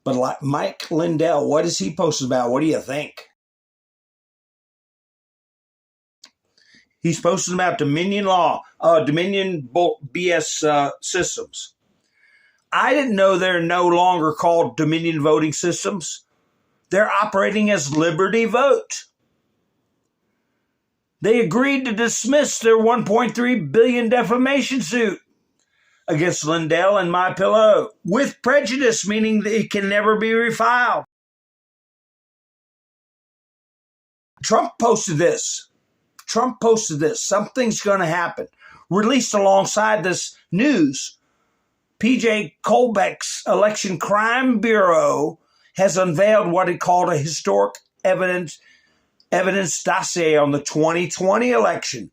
A: But like Mike Lindell, what has he posted about? What do you think? He's posted about Dominion BS systems. I didn't know they're no longer called Dominion voting systems. They're operating as Liberty Vote. They agreed to dismiss their $1.3 billion defamation suit against Lindell and MyPillow with prejudice, meaning that it can never be refiled. Trump posted this. Something's going to happen. Released alongside this news, PJ Colbeck's Election Crime Bureau has unveiled what it called a historic evidence dossier on the 2020 election.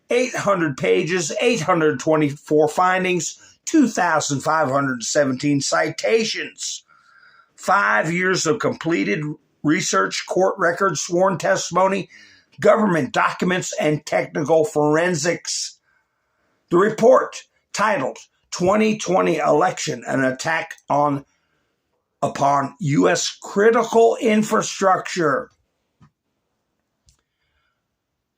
A: 800 pages, 824 findings, 2,517 citations, 5 years of completed research, court records, sworn testimony, government documents, and technical forensics. The report, titled 2020 Election, an Attack upon U.S. Critical Infrastructure,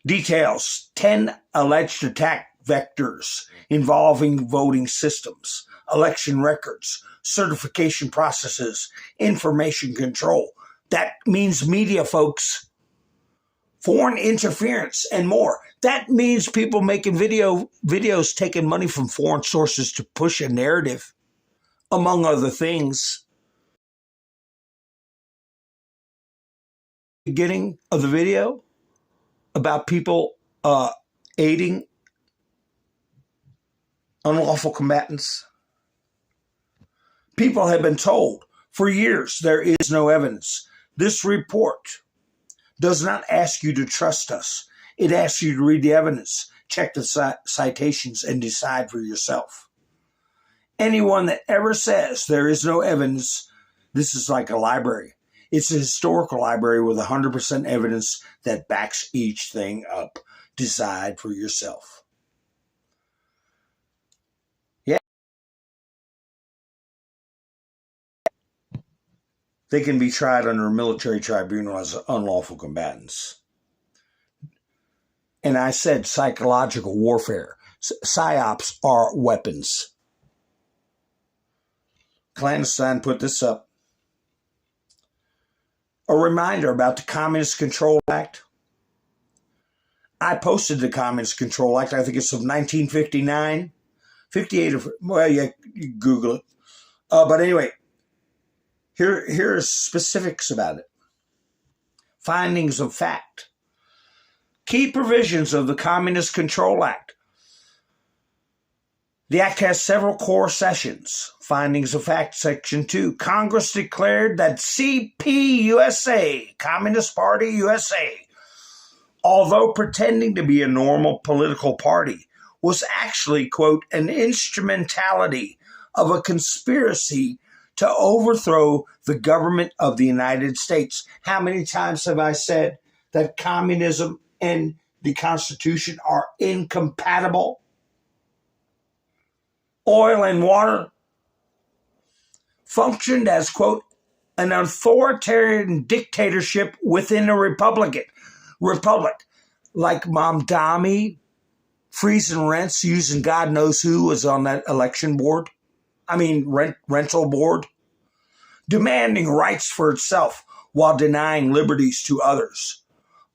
A: details 10 alleged attack vectors involving voting systems, election records, certification processes, information control. That means media, folks. Foreign interference and more. That means people making videos taking money from foreign sources to push a narrative, among other things. Beginning of the video about people aiding unlawful combatants. People have been told for years there is no evidence. This report does not ask you to trust us. It asks you to read the evidence, check the citations, and decide for yourself. Anyone that ever says there is no evidence, this is like a library. It's a historical library with 100% evidence that backs each thing up. Decide for yourself. Yeah. They can be tried under a military tribunal as unlawful combatants. And I said psychological warfare. PSYOPs are weapons. Clandestine put this up. A reminder about the Communist Control Act. I posted the Communist Control Act. I think it's of 1959. 58 of, well, yeah, you Google it. But anyway, here's specifics about it. Findings of fact. Key provisions of the Communist Control Act. The act has several core sections. Findings of fact, section 2. Congress declared that CPUSA, Communist Party USA, although pretending to be a normal political party, was actually, quote, an instrumentality of a conspiracy to overthrow the government of the United States. How many times have I said that communism and the Constitution are incompatible? Oil and water functioned as, quote, an authoritarian dictatorship within a republic, like Mamdani freezing rents using God knows who was on that election board. Rental board, demanding rights for itself while denying liberties to others.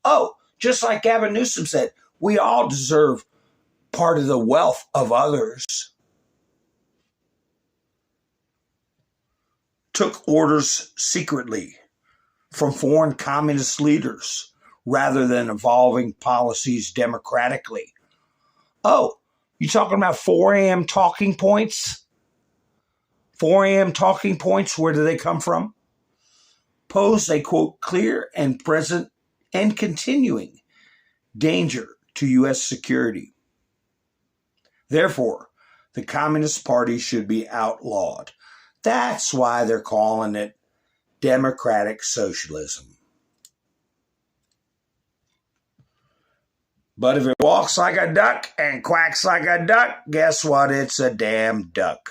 A: Oh, just like Gavin Newsom said, we all deserve part of the wealth of others. Took orders secretly from foreign communist leaders rather than evolving policies democratically. Oh, you talking about 4 a.m. talking points? 4 a.m. talking points, where do they come from? Pose a, quote, clear and present and continuing danger to U.S. security. Therefore, the Communist Party should be outlawed. That's why they're calling it democratic socialism. But if it walks like a duck and quacks like a duck, guess what? It's a damn duck.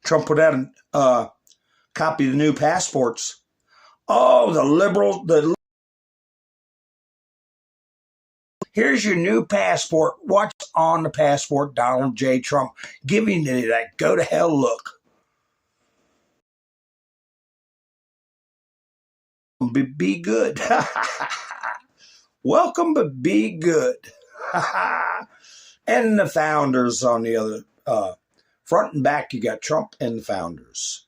A: Trump put out a copy of the new passports. Oh, the liberal, here's your new passport. What's on the passport? Donald J. Trump giving you that go to hell look. Be good. Welcome, but be good. And the founders on the other, front and back, you got Trump and the founders.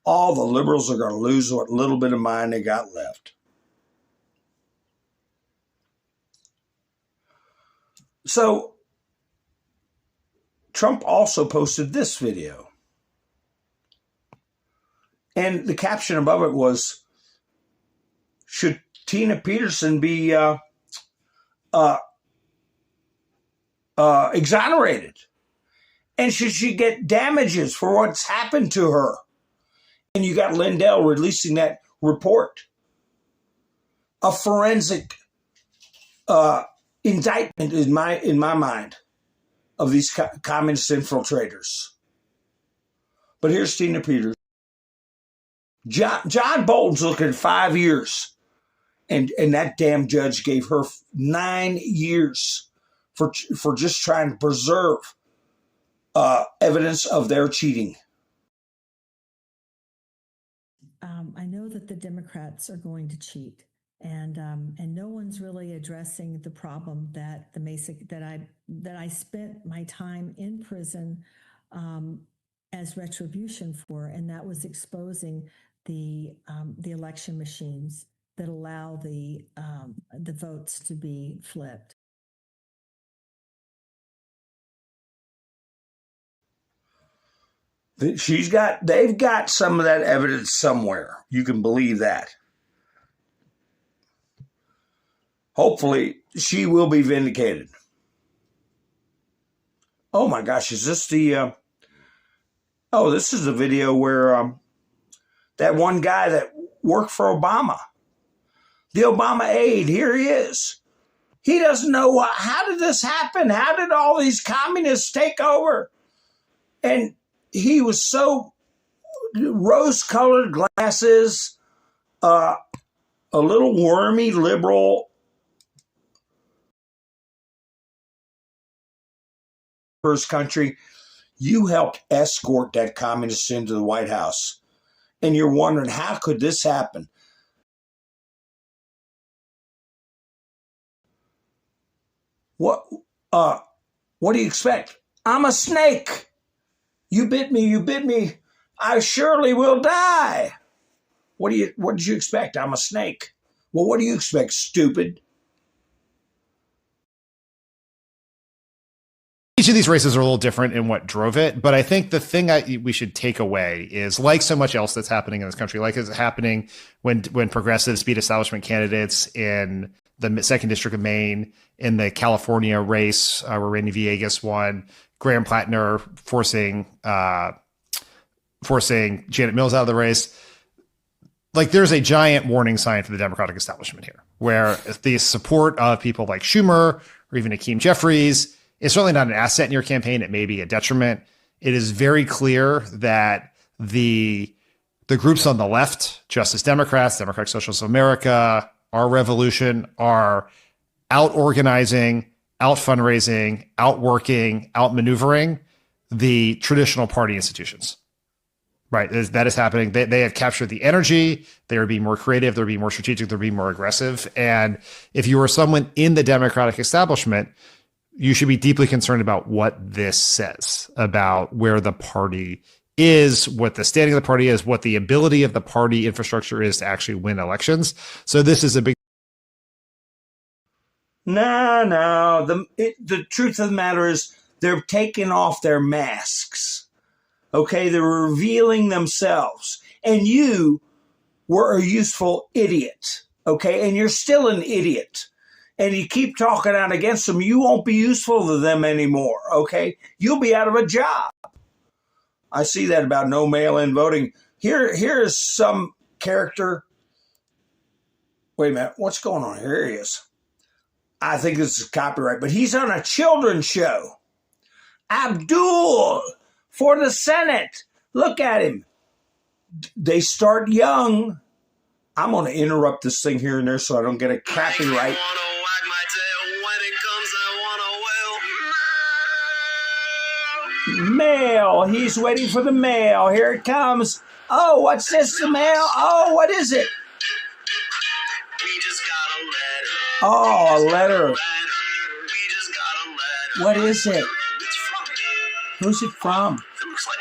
A: All the liberals are going to lose what little bit of mind they got left. So, Trump also posted this video. And the caption above it was, should Tina Peterson be exonerated? And should she get damages for what's happened to her? And you got Lindell releasing that report. A forensic indictment in my mind of these communist infiltrators. But here's Tina Peters. John Bolton's looking at 5 years. And that damn judge gave her 9 years for just trying to preserve evidence of their cheating.
R: I know that the Democrats are going to cheat, and no one's really addressing the problem that I spent my time in prison as retribution for, and that was exposing the election machines that allow the votes to be flipped.
A: They've got some of that evidence somewhere. You can believe that. Hopefully, she will be vindicated. Oh my gosh, is this the... this is the video where That one guy that worked for Obama, the Obama aide, here he is. He doesn't know how did this happen? How did all these communists take over? And he was so rose-colored glasses, a little wormy liberal. First country, you helped escort that communist into the White House. And you're wondering, how could this happen? What do you expect? I'm a snake. You bit me. I surely will die. What did you expect? I'm a snake. Well, what do you expect, stupid?
S: Each of these races are a little different in what drove it, but I think the thing we should take away is, like so much else that's happening in this country, like is happening when progressives beat establishment candidates in the 2nd District of Maine, in the California race where Randy Villegas won, Graham Plattner forcing Janet Mills out of the race. Like, there's a giant warning sign for the Democratic establishment here, where the support of people like Schumer or even Hakeem Jeffries is certainly not an asset in your campaign. It may be a detriment. It is very clear that the groups on the left, Justice Democrats, Democratic Socialists of America, Our Revolution, are out organizing, out fundraising, out working, out maneuvering the traditional party institutions. Right. That is happening. They have captured the energy. They are being more creative. They're being more strategic. They're being more aggressive. And if you are someone in the Democratic establishment, you should be deeply concerned about what this says about where the party is, what the standing of the party is, what the ability of the party infrastructure is to actually win elections. So this is a big.
A: No. The truth of the matter is they're taking off their masks. Okay, they're revealing themselves. And you were a useful idiot. Okay, and you're still an idiot. And you keep talking out against them, you won't be useful to them anymore, okay? You'll be out of a job. I see that about no mail-in voting. Here is some character. Wait a minute, what's going on? Here he is. I think this is copyright, but he's on a children's show. Abdul for the Senate. Look at him. They start young. I'm going to interrupt this thing here and there so I don't get a copyright. Mail. He's waiting for the mail. Here it comes. Oh, what's this? The mail? Oh, what is it? Oh, a letter. What is it? Who's it from?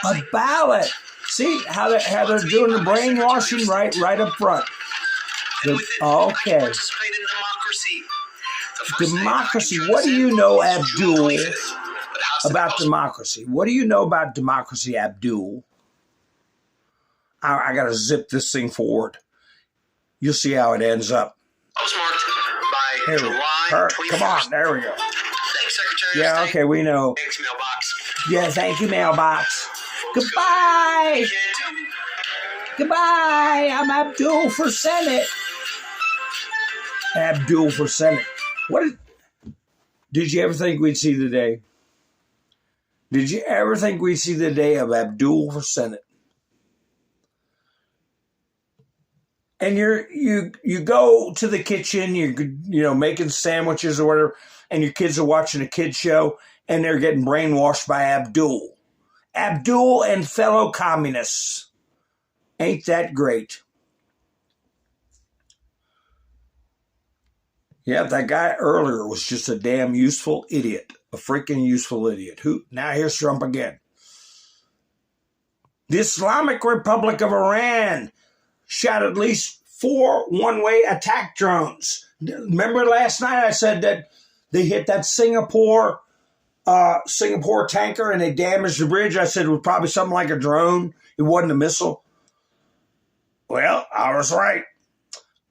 A: A ballot. See how they're doing the brainwashing right up front. Okay. Democracy. What do you know, Abdul, about democracy? What do you know about democracy, Abdul? I got to zip this thing forward. You'll see how it ends up. Here we go. Come on, there we go.
I: Thanks, Secretary.
A: Yeah, okay, we know.
I: Thanks, mailbox.
A: Yeah, thank you, mailbox. Goodbye. Goodbye. I'm Abdul for Senate. Abdul for Senate. Did you ever think we'd see the day? Did you ever think we'd see the day of Abdul for Senate? And you go to the kitchen, you're making sandwiches or whatever, and your kids are watching a kid show, and they're getting brainwashed by Abdul. Abdul and fellow communists. Ain't that great? Yeah, that guy earlier was just a damn useful idiot. A freaking useful idiot. Now here's Trump again. The Islamic Republic of Iran shot at least 4 one-way attack drones. Remember last night I said that they hit that Singapore tanker and they damaged the bridge? I said it was probably something like a drone. It wasn't a missile. Well, I was right.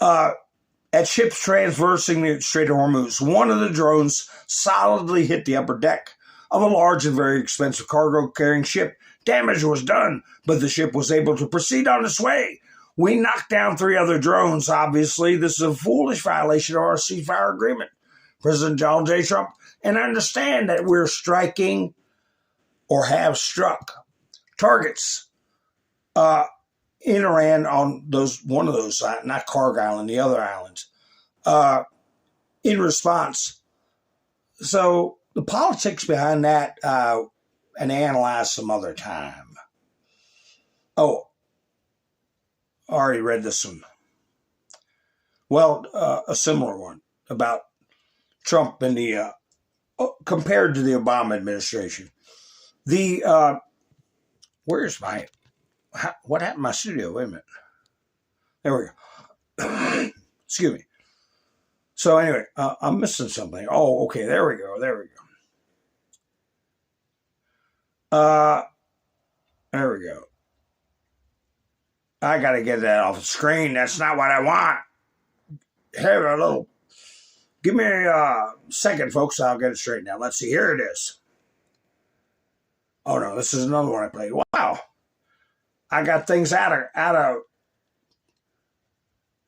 A: At ships traversing the Strait of Hormuz, one of the drones solidly hit the upper deck of a large and very expensive cargo-carrying ship. Damage was done, but the ship was able to proceed on its way We knocked down 3 other drones, obviously. This is a foolish violation of our ceasefire agreement. President Donald J. Trump, and understand that we're striking or have struck targets in Iran on one of those, not Karg Island, the other islands, in response. So the politics behind that, and analyze some other time. Oh, I already read this one. Well, a similar one about Trump and the compared to the Obama administration. The where's my what happened to my studio? Wait a minute. There we go. Excuse me. So anyway, I'm missing something. Oh, okay. There we go. There we go. There we go. I got to get that off the screen. That's not what I want. Have a little. Give me a second, folks. I'll get it straightened out. Let's see. Here it is. Oh no, this is another one I played. Wow, I got things out of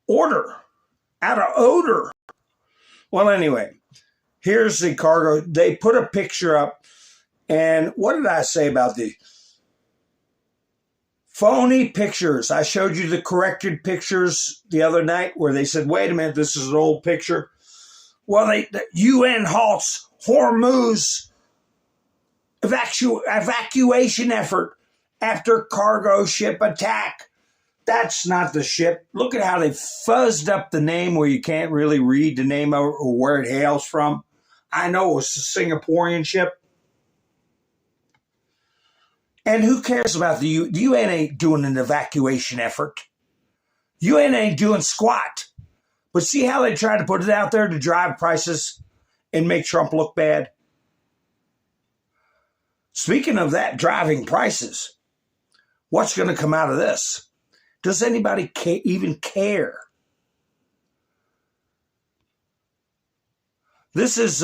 A: order, out of odor. Well, anyway, here's the cargo. They put a picture up, and what did I say about the phony pictures? I showed you the corrected pictures the other night where they said, wait a minute, this is an old picture. Well, the UN halts Hormuz evacuation effort after cargo ship attack. That's not the ship. Look at how they fuzzed up the name where you can't really read the name or where it hails from. I know it was a Singaporean ship. And who cares about the UN? The UN ain't doing an evacuation effort. UN ain't doing squat. But see how they tried to put it out there to drive prices and make Trump look bad? Speaking of that, driving prices, what's going to come out of this? Does anybody even care? This is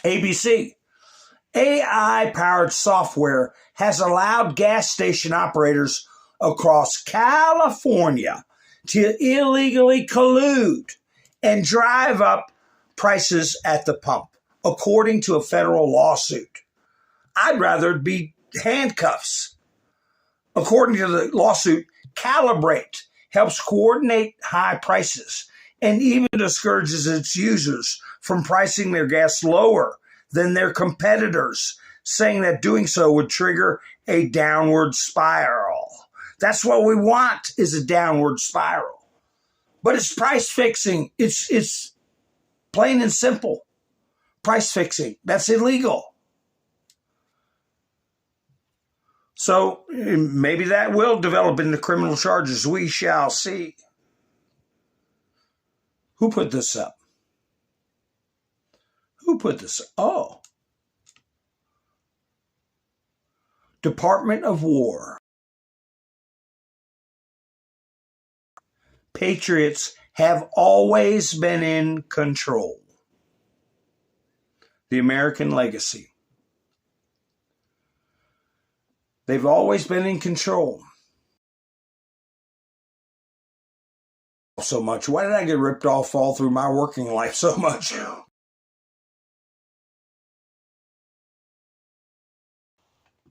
A: ABC. AI-powered software has allowed gas station operators across California to illegally collude and drive up prices at the pump, according to a federal lawsuit. I'd rather it be handcuffs. According to the lawsuit, Calibrate helps coordinate high prices and even discourages its users from pricing their gas lower than their competitors, saying that doing so would trigger a downward spiral. That's what we want, is a downward spiral. But it's price fixing. It's plain and simple. Price fixing. That's illegal. So maybe that will develop into criminal charges. We shall see. Who put this up? Who put this up? Oh. Department of War. Patriots have always been in control. The American legacy. They've always been in control. So much. Why did I get ripped off all through my working life so much?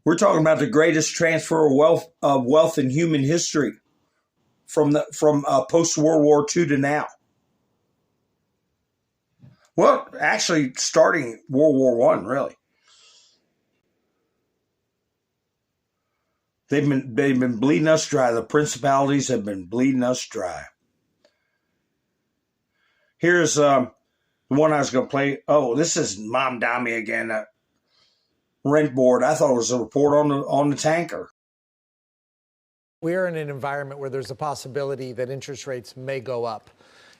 A: We're talking about the greatest transfer of wealth in human history from post-World War II to now. Well, actually, starting World War I, really. They've been bleeding us dry. The principalities have been bleeding us dry. Here's the one I was going to play. Oh, this is Mom Dami again. Rent board. I thought it was a report on the tanker.
T: We're in an environment where there's a possibility that interest rates may go up.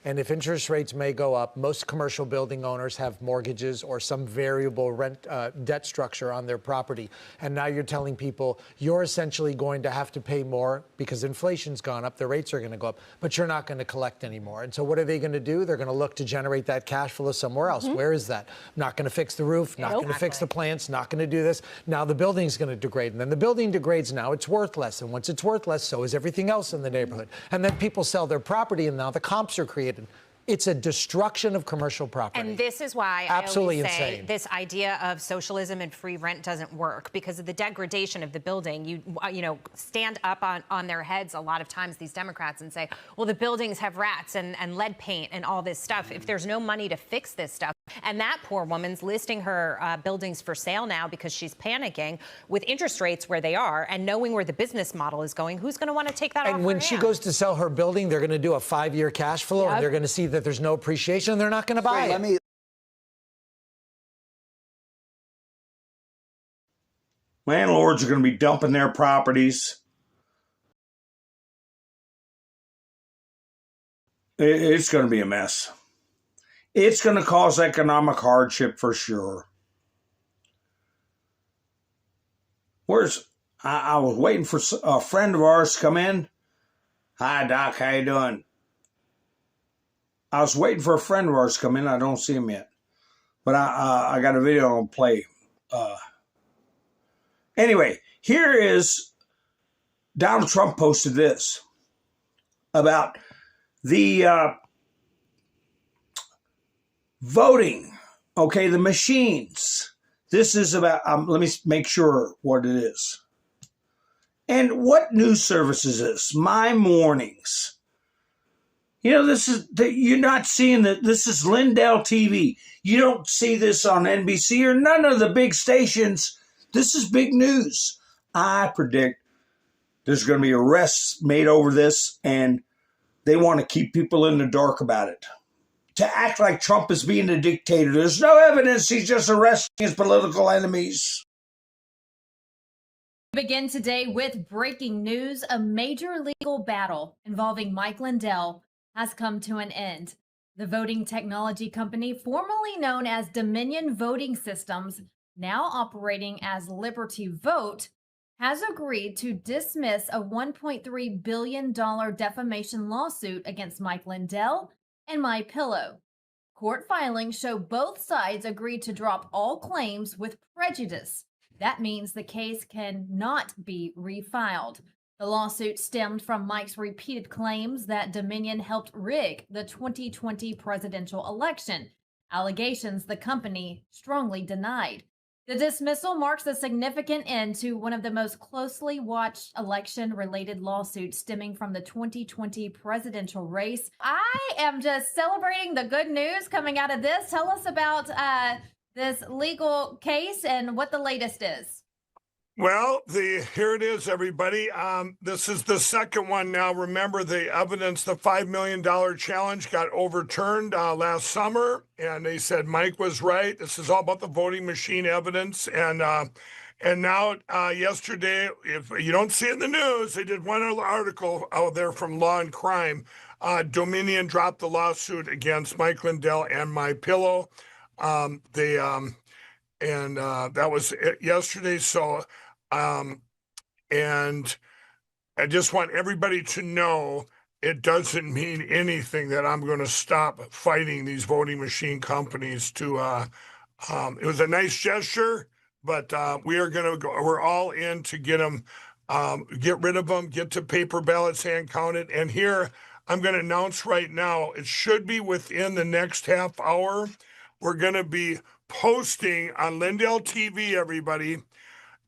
T: And if interest rates may go up, most commercial building owners have mortgages or some variable rent debt structure on their property. And now you're telling people you're essentially going to have to pay more because inflation's gone up, the rates are going to go up, but you're not going to collect anymore. And so what are they going to do? They're going to look to generate that cash flow somewhere else. Where is that? Not going to fix the roof, not going to fix the plants, not going to do this. Now the building's going to degrade. And then the building degrades, now it's worth less. And once it's worth less, so is everything else in the neighborhood. And then people sell their property and now the comps are created. It's a destruction of commercial property.
U: And this is why
T: Absolutely
U: I always say
T: insane.
U: this idea of socialism and free rent doesn't work because of the degradation of the building. You know, stand up on their heads a lot of times, these Democrats, and say, well, the buildings have rats and lead paint and all this stuff. If there's no money to fix this stuff, and that poor woman's listing her buildings for sale now because she's panicking with interest rates where they are and knowing where the business model is going, who's going to want to take that off
T: And when
U: her
T: she
U: hands?
T: goes to sell her building, they're going to do a 5-year cash flow and they're going to see that there's no appreciation and they're not going to buy it.
A: Landlords are going to be dumping their properties. It's going to be a mess. It's going to cause economic hardship for sure. I was waiting for a friend of ours to come in. Hi, Doc. How you doing? I was waiting for a friend of ours to come in. I don't see him yet. But I got a video I'll play. Anyway, here is Donald Trump posted this about the voting. Okay, the machines. This is about, let me make sure what it is. And what news service is this? My Mornings. You know, you're not seeing that. This is Lindell TV. You don't see this on NBC or none of the big stations. This is big news. I predict there's going to be arrests made over this, and they want to keep people in the dark about it. To act like Trump is being a dictator. There's no evidence. He's just arresting his political enemies.
V: We begin today with breaking news. A major legal battle involving Mike Lindell has come to an end. The voting technology company, formerly known as Dominion Voting Systems, now operating as Liberty Vote, has agreed to dismiss a $1.3 billion defamation lawsuit against Mike Lindell and MyPillow. Court filings show both sides agreed to drop all claims with prejudice. That means the case cannot be refiled. The lawsuit stemmed from Mike's repeated claims that Dominion helped rig the 2020 presidential election, allegations the company strongly denied. The dismissal marks a significant end to one of the most closely watched election-related lawsuits stemming from the 2020 presidential race. I am just celebrating the good news coming out of this. Tell us about this legal case and what the latest is.
W: Well, here it is, everybody. This is the second one now. Remember, the evidence, the $5 million challenge got overturned last summer, and they said Mike was right. This is all about the voting machine evidence. And now yesterday, if you don't see it in the news, they did one that there from Law and Crime. Dominion dropped the lawsuit against Mike Lindell and MyPillow. That was it yesterday. So, and I just want everybody to know it doesn't mean anything that I'm going to stop fighting these voting machine companies to, it was a nice gesture, but we are going to go, we're all in to get them, get rid of them, get to paper ballots hand counted. And here I'm going to announce right now, it should be within the next half hour. We're going to be posting on Lindell TV, everybody.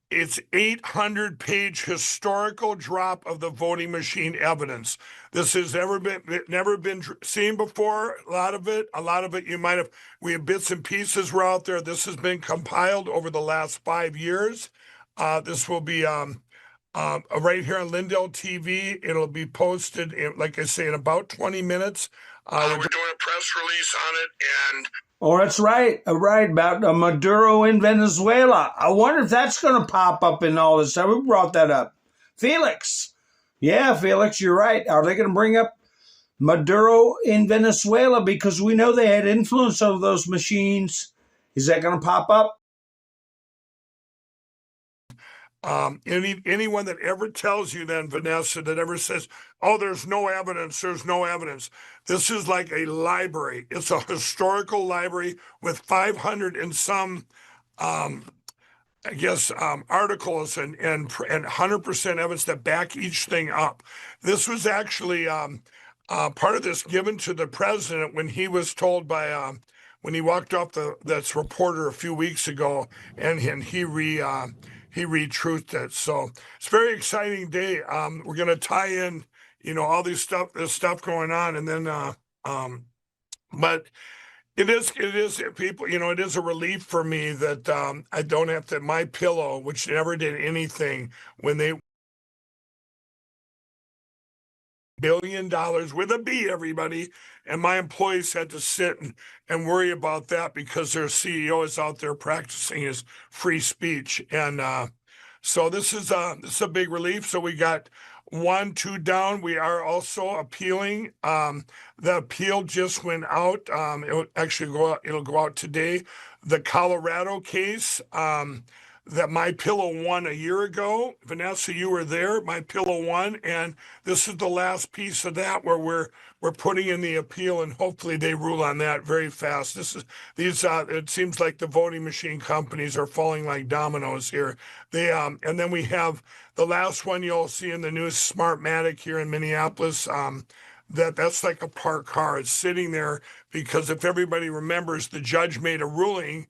W: It's 800-page historical drop of the voting machine evidence. This has never been seen before. A lot of it we have bits and pieces were out there. This has been compiled over the last 5 years. This will be right here on Lindell TV. It'll be posted, like I say, in about 20 minutes. We're doing a press release on it, and
A: Oh, that's right. Right, about Maduro in Venezuela. I wonder if that's going to pop up in all this stuff. We brought that up. Felix. Yeah, Felix, you're right. Are they going to bring up Maduro in Venezuela, because we know they had influence over those machines. Is that going to pop up?
W: Anyone that ever tells you then, Vanessa, that ever says, oh, there's no evidence, this is like a library. It's a historical library with 500 and some, articles and 100% evidence that back each thing up. This was actually part of this given to the president when he was told by, when he walked off that's reporter a few weeks ago, and he re-truthed it. So it's a very exciting day. We're going to tie in, all this stuff going on. And then, but it is people, it is a relief for me that I don't have to, my pillow, which never did anything when they, $1 billion with a B, everybody. And my employees had to sit and worry about that because their CEO is out there practicing his free speech. And so this is a big relief. So we got 1, 2 down. We are also appealing. The appeal just went out. It'll actually go out today. The Colorado case, that MyPillow won a year ago. Vanessa, you were there. MyPillow won, and this is the last piece of that where we're putting in the appeal, and hopefully they rule on that very fast. It seems like the voting machine companies are falling like dominoes here. And then we have the last one you'll see in the news, Smartmatic here in Minneapolis. That's like a parked car. It's sitting there because if everybody remembers, the judge made a ruling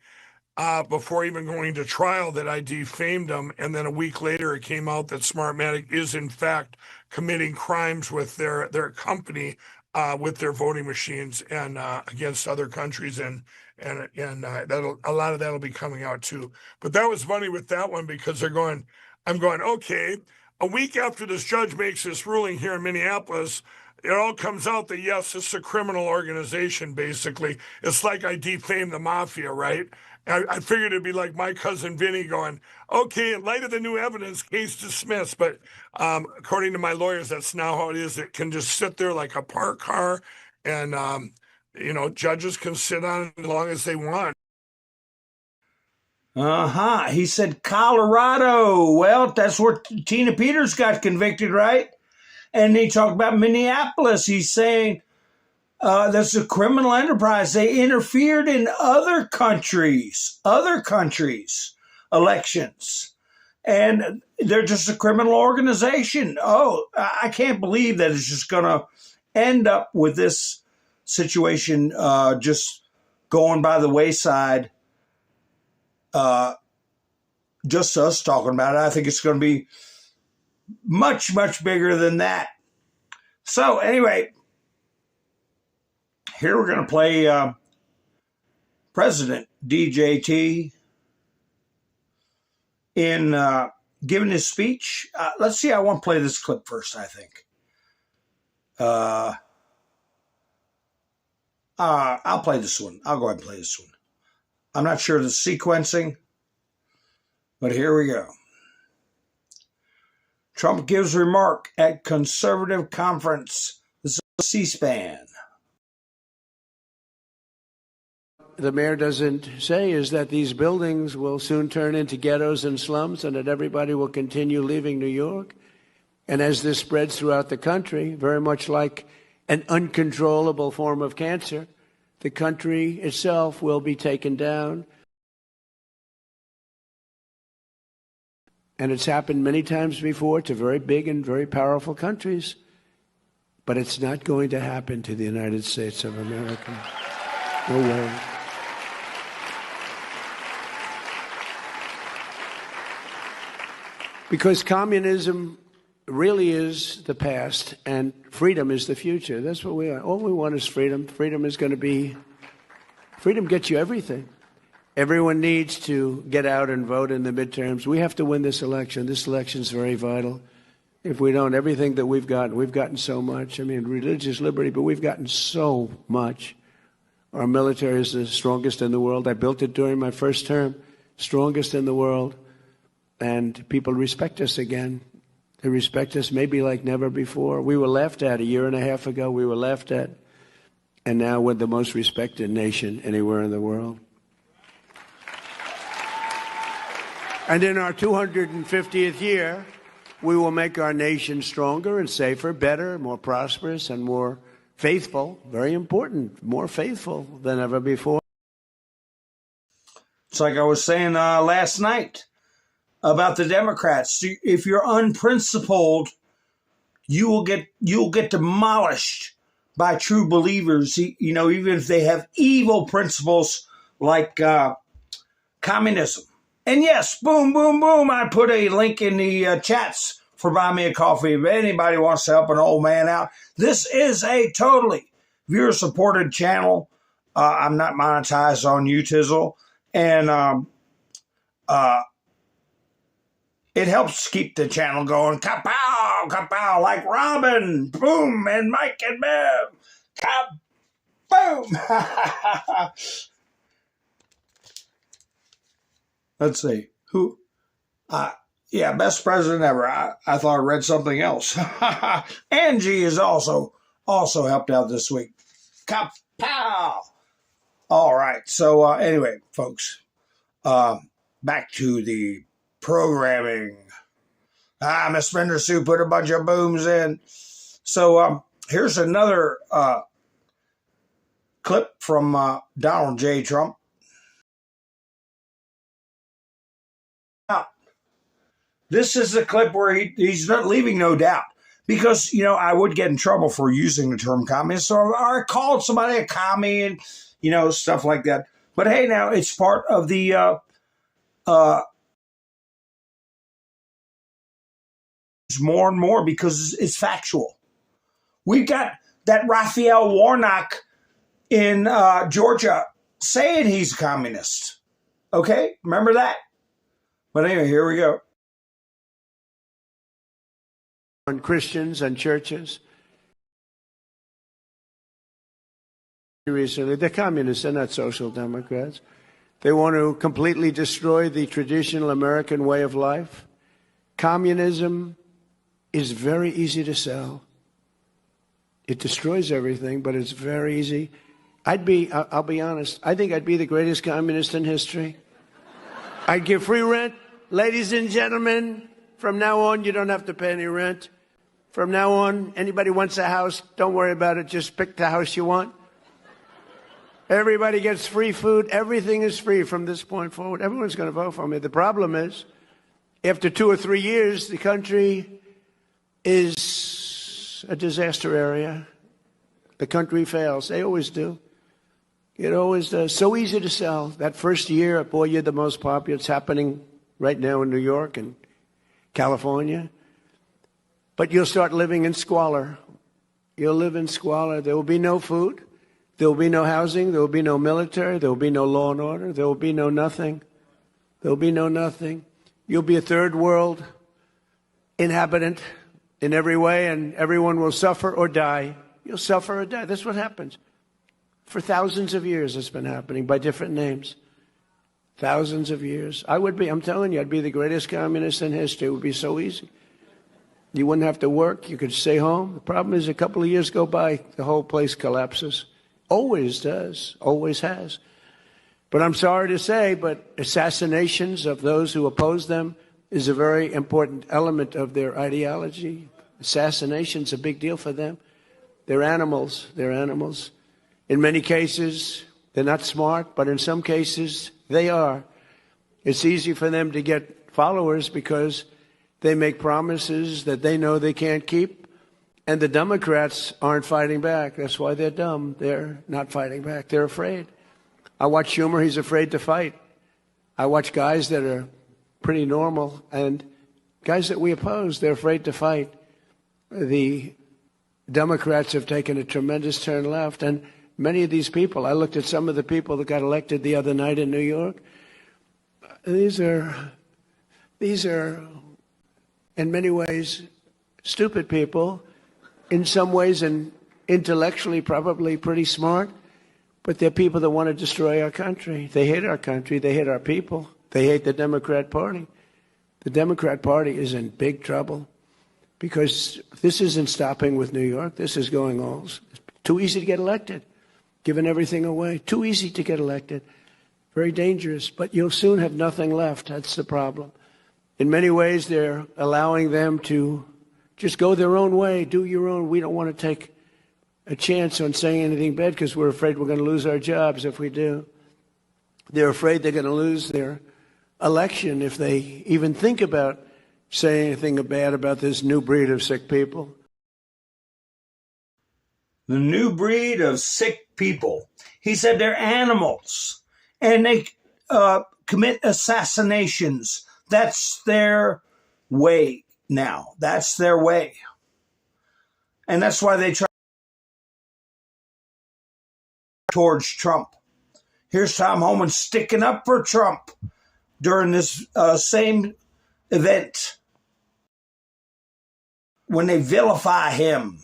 W: before even going to trial that I defamed them. And then a week later, it came out that Smartmatic is in fact committing crimes with their company, with their voting machines and against other countries. And that'll, a lot of that'll be coming out too. But that was funny with that one because I'm going, okay, a week after this judge makes this ruling here in Minneapolis, it all comes out that, yes, it's a criminal organization, basically. It's like I defamed the mafia, right? I figured it'd be like my cousin Vinny going, okay, in light of the new evidence, case dismissed. But according to my lawyers, that's now how it is. It can just sit there like a parked car, and, judges can sit on it as long as they want.
A: He said Colorado. Well, that's where Tina Peters got convicted, right? And he talked about Minneapolis. He's saying that's a criminal enterprise. They interfered in other countries' elections. And they're just a criminal organization. Oh, I can't believe that it's just going to end up with this situation just going by the wayside. Just us talking about it. I think it's going to be much, much bigger than that. So anyway, here we're going to play President DJT in giving his speech. Let's see. I want to play this clip first, I think. I'll play this one. I'll go ahead and play this one. I'm not sure the sequencing, but here we go. Trump gives remark at conservative conference. This is C-SPAN.
G: The mayor doesn't say is that these buildings will soon turn into ghettos and slums and that everybody will continue leaving New York. And as this spreads throughout the country, very much like an uncontrollable form of cancer, the country itself will be taken down. And it's happened many times before to very big and very powerful countries. But it's not going to happen to the United States of America. No way. Because communism really is the past and freedom is the future. That's what we are. All we want is freedom. Freedom gets you everything. Everyone needs to get out and vote in the midterms. We have to win this election. This election is very vital. If we don't, everything that we've gotten so much. I mean, religious liberty, but we've gotten so much. Our military is the strongest in the world. I built it during my first term, strongest in the world. And people respect us again. They respect us maybe like never before. We were laughed at a year and a half ago. We were laughed at. And now we're the most respected nation anywhere in the world. And in our 250th year, we will make our nation stronger and safer, better, more prosperous, and more faithful. Very important, more faithful than ever before.
A: It's like I was saying last night about the Democrats. If you're unprincipled, you'll get demolished by true believers. You know, even if they have evil principles like communism. And yes, boom, boom, boom. I put a link in the chats for Buy Me a Coffee if anybody wants to help an old man out. This is a totally viewer-supported channel. I'm not monetized on YouTizzle. And it helps keep the channel going. Kapow, kapow, like Robin, boom, and Mike and Bev. Kaboom. Let's see. Who? Yeah, best president ever. I thought I read something else. Angie has also helped out this week. Kapow. All right. So anyway, folks, back to the programming. Miss Bender Sue put a bunch of booms in. So here's another clip from Donald J. Trump. Now, this is a clip where he's not leaving no doubt. Because, you know, I would get in trouble for using the term communist. So I called somebody a commie and, you know, stuff like that. But hey, now it's part of the more and more because it's factual. We've got that Raphael Warnock in Georgia saying he's a communist. Okay, remember that? But anyway, here we go.
G: On Christians and churches. Recently, they're communists, they're not social democrats. They want to completely destroy the traditional American way of life. Communism is very easy to sell. It destroys everything, but it's very easy. I'll be honest, I think I'd be the greatest communist in history. I'd give free rent. Ladies and gentlemen, from now on, you don't have to pay any rent. From now on, anybody wants a house, don't worry about it. Just pick the house you want. Everybody gets free food. Everything is free from this point forward. Everyone's going to vote for me. The problem is, after 2 or 3 years, the country is a disaster area. The country fails. They always do. It always does. So easy to sell. That first year, boy, you're the most popular. It's happening right now in New York and California. But you'll start living in squalor. You'll live in squalor. There will be no food. There will be no housing. There will be no military. There will be no law and order. There will be no nothing. There will be no nothing. You'll be a third world inhabitant in every way, and everyone will suffer or die. You'll suffer or die. That's what happens. For thousands of years it's been happening by different names. Thousands of years. I'm telling you, I'd be the greatest communist in history. It would be so easy. You wouldn't have to work. You could stay home. The problem is a couple of years go by, the whole place collapses. Always does. Always has. But I'm sorry to say, but assassinations of those who oppose them is a very important element of their ideology. Assassination's a big deal for them. They're animals. They're animals. In many cases, they're not smart, but in some cases, they are. It's easy for them to get followers because they make promises that they know they can't keep. And the Democrats aren't fighting back. That's why they're dumb. They're not fighting back. They're afraid. I watch Schumer. He's afraid to fight. I watch guys that are pretty normal and guys that we oppose. They're afraid to fight. The Democrats have taken a tremendous turn left. And many of these people, I looked at some of the people that got elected the other night in New York. These are in many ways stupid people. In some ways, and intellectually probably pretty smart, but they're people that want to destroy our country. They hate our country. They hate our people. They hate the Democrat Party. The Democrat Party is in big trouble. because this isn't stopping with New York. This is going all. It's too easy to get elected, giving everything away. Too easy to get elected. Very dangerous, but you'll soon have nothing left. That's the problem. In many ways, they're allowing them to just go their own way, do your own. We don't want to take a chance on saying anything bad because we're afraid we're going to lose our jobs if we do. They're afraid they're going to lose their election if they even think about saying anything bad about this new breed of sick people.
A: The new breed of sick people. He said they're animals and they commit assassinations. That's their way now. That's their way. And that's why they try towards Trump. Here's Tom Homan sticking up for Trump during this same event when they vilify him.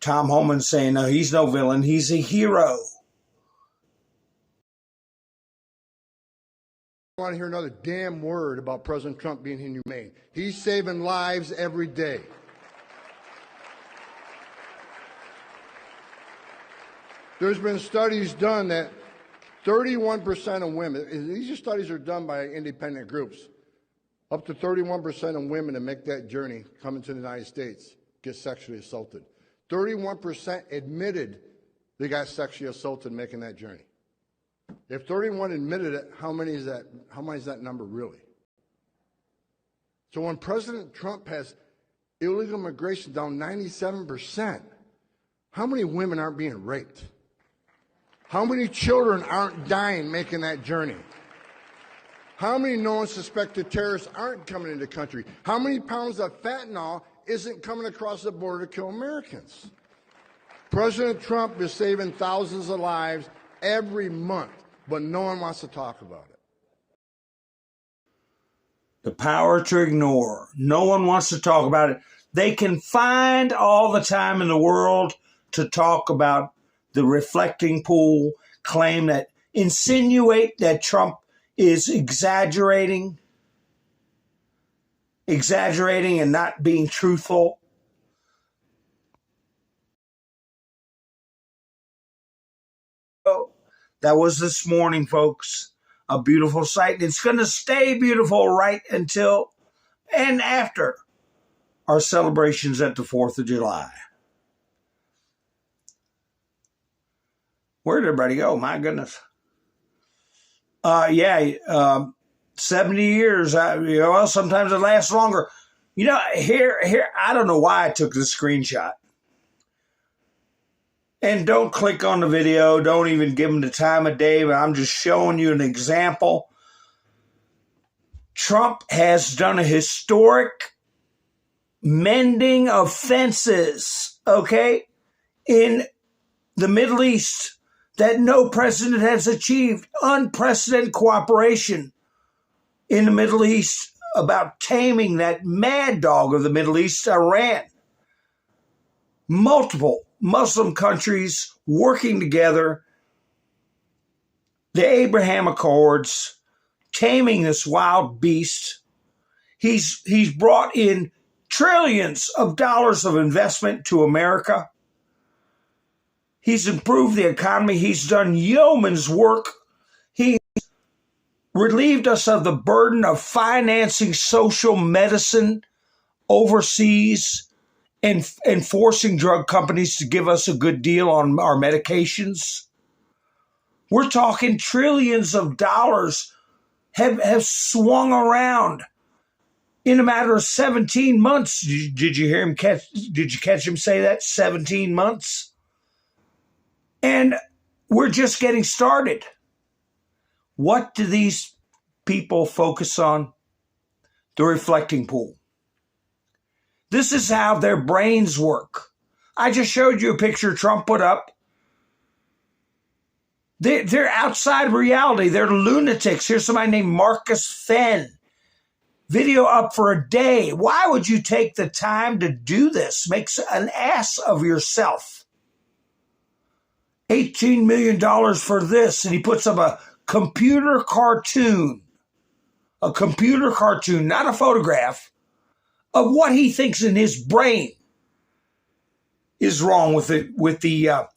A: Tom Homan saying, no, he's no villain. He's a hero.
P: I don't want to hear another damn word about President Trump being inhumane. He's saving lives every day. There's been studies done that 31% of women, these studies are done by independent groups, up to 31% of women that make that journey coming to the United States get sexually assaulted. 31% admitted they got sexually assaulted making that journey. If 31 admitted it, how many is that number really? So when President Trump has illegal immigration down 97%, how many women aren't being raped? How many children aren't dying making that journey? How many known suspected terrorists aren't coming into the country? How many pounds of fentanyl isn't coming across the border to kill Americans? President Trump is saving thousands of lives every month, but no one wants to talk about it.
A: The power to ignore. No one wants to talk about it. They can find all the time in the world to talk about the reflecting pool, claim that, insinuate that Trump is exaggerating and not being truthful. That was this morning, folks. A beautiful sight. And it's going to stay beautiful right until and after our celebrations at the 4th of July. Where did everybody go? My goodness. 70 years. Well, sometimes it lasts longer. You know, here, I don't know why I took the screenshot. And don't click on the video. Don't even give them the time of day. But I'm just showing you an example. Trump has done a historic mending of fences, okay, in the Middle East that no president has achieved. Unprecedented cooperation in the Middle East about taming that mad dog of the Middle East, Iran. Multiple Muslim countries working together, the Abraham Accords, taming this wild beast. He's brought in trillions of dollars of investment to America. He's improved the economy. He's done yeoman's work. He relieved us of the burden of financing social medicine overseas and forcing drug companies to give us a good deal on our medications. We're talking trillions of dollars have swung around in a matter of 17 months. Did you hear him did you catch him say that? 17 months? And we're just getting started. What do these people focus on? The reflecting pool. This is how their brains work. I just showed you a picture Trump put up. They're outside reality. They're lunatics. Here's somebody named Marcus Fenn. Video up for a day. Why would you take the time to do this? Makes an ass of yourself. $18 million for this. And he puts up a computer cartoon, not a photograph, of what he thinks in his brain is wrong with the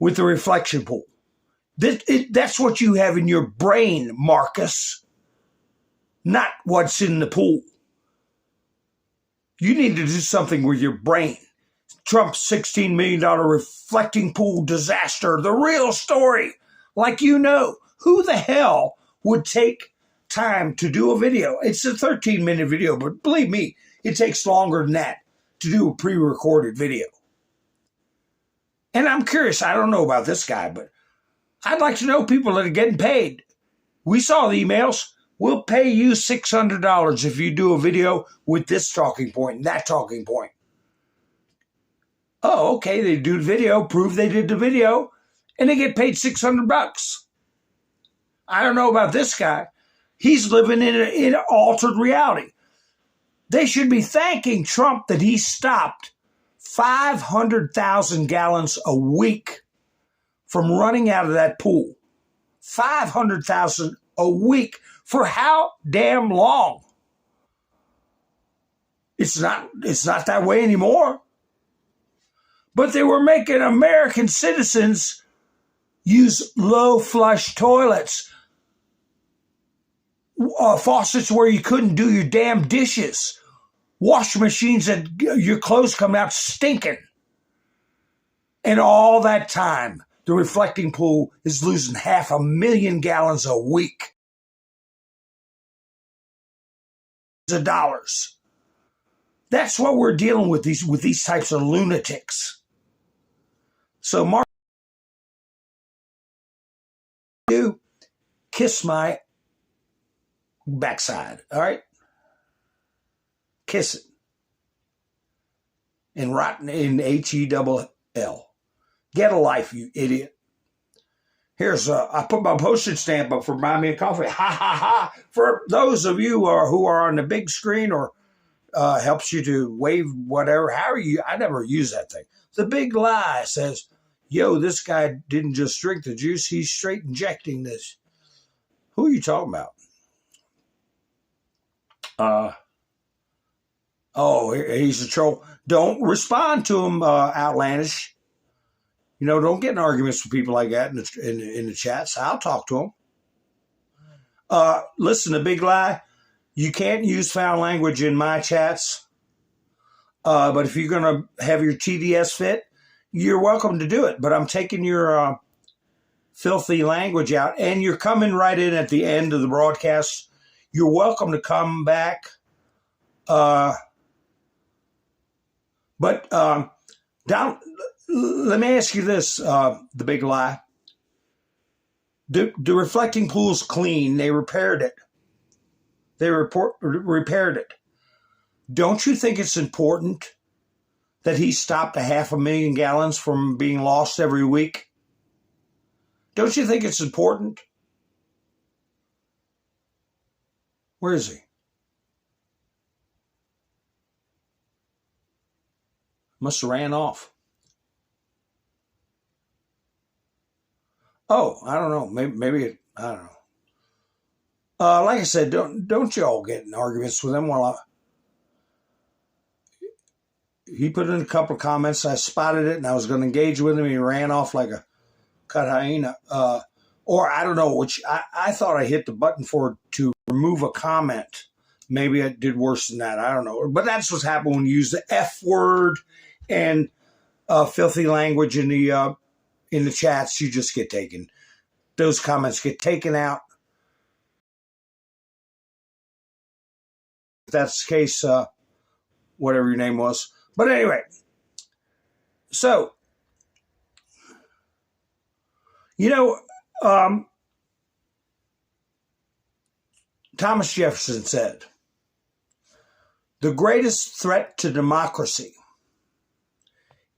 A: reflection pool. That's what you have in your brain, Marcus, not what's in the pool. You need to do something with your brain. Trump's $16 million reflecting pool disaster, the real story. Like, you know, who the hell would take time to do a video? It's a 13-minute video, but believe me, it takes longer than that to do a pre-recorded video. And I'm curious, I don't know about this guy, but I'd like to know people that are getting paid. We saw the emails. We'll pay you $600 if you do a video with this talking point and that talking point. Oh, okay, they do the video, prove they did the video, and they get paid $600. I don't know about this guy. He's living in an altered reality. They should be thanking Trump that he stopped 500,000 gallons a week from running out of that pool. 500,000 a week. For how damn long? It's not that way anymore. But they were making American citizens use low flush toilets, faucets where you couldn't do your damn dishes, wash machines that your clothes come out stinking. And all that time, the reflecting pool is losing 500,000 gallons a week. Dollars. That's what we're dealing with these types of lunatics. So, Mark, you kiss my backside, all right? Kiss it. And rotten in HELL. Get a life, you idiot. Here's I put my postage stamp up for Buy Me a Coffee. Ha, ha, ha. For those of you who are on the big screen or helps you to wave whatever. How are you? I never use that thing. The Big Lie says, yo, this guy didn't just drink the juice. He's straight injecting this. Who are you talking about? Oh, he's a troll. Don't respond to him, Outlandish. You know, don't get in arguments with people like that in the chats. I'll talk to them. Listen, The Big Lie, you can't use foul language in my chats. But if you're going to have your TDS fit, you're welcome to do it. But I'm taking your filthy language out, and you're coming right in at the end of the broadcast. You're welcome to come back. But down. Let me ask you this, The Big Lie. The reflecting pool's clean. They repaired it. They repaired it. Don't you think it's important that he stopped 500,000 gallons from being lost every week? Don't you think it's important? Where is he? Must have ran off. Oh, I don't know. Maybe I don't know. Like I said, don't y'all get in arguments with him he put in a couple of comments. I spotted it and I was going to engage with him. He ran off like a cut hyena. Or I don't know, which I thought I hit the button to remove a comment. Maybe I did worse than that. I don't know. But that's what's happened when you use the F word and filthy language in the chats. You just get taken. Those comments get taken out. If that's the case, whatever your name was. But anyway, so, you know, Thomas Jefferson said, the greatest threat to democracy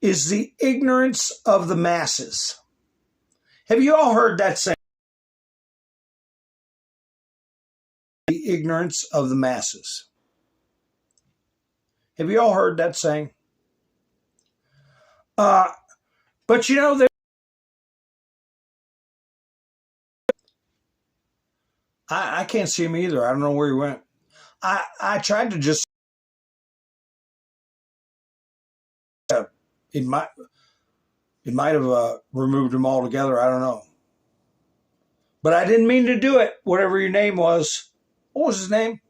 A: is the ignorance of the masses. Have you all heard that saying? The ignorance of the masses. Have you all heard that saying? But you know, I can't see him either. I don't know where he went. I tried to just it might have removed them altogether. I don't know. But I didn't mean to do it, whatever your name was. What was his name?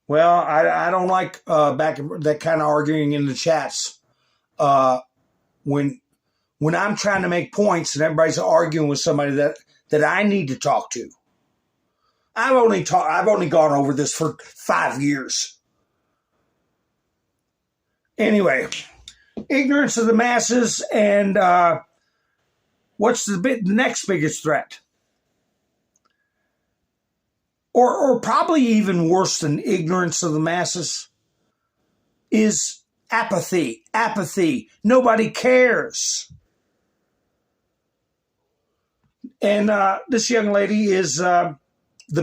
A: Well, I don't like that kind of arguing in the chats. When I'm trying to make points and everybody's arguing with somebody that I need to talk to. I've only gone over this for 5 years. Anyway, ignorance of the masses and what's the next biggest threat? Or probably even worse than ignorance of the masses is apathy. Apathy. Nobody cares. And this young lady is The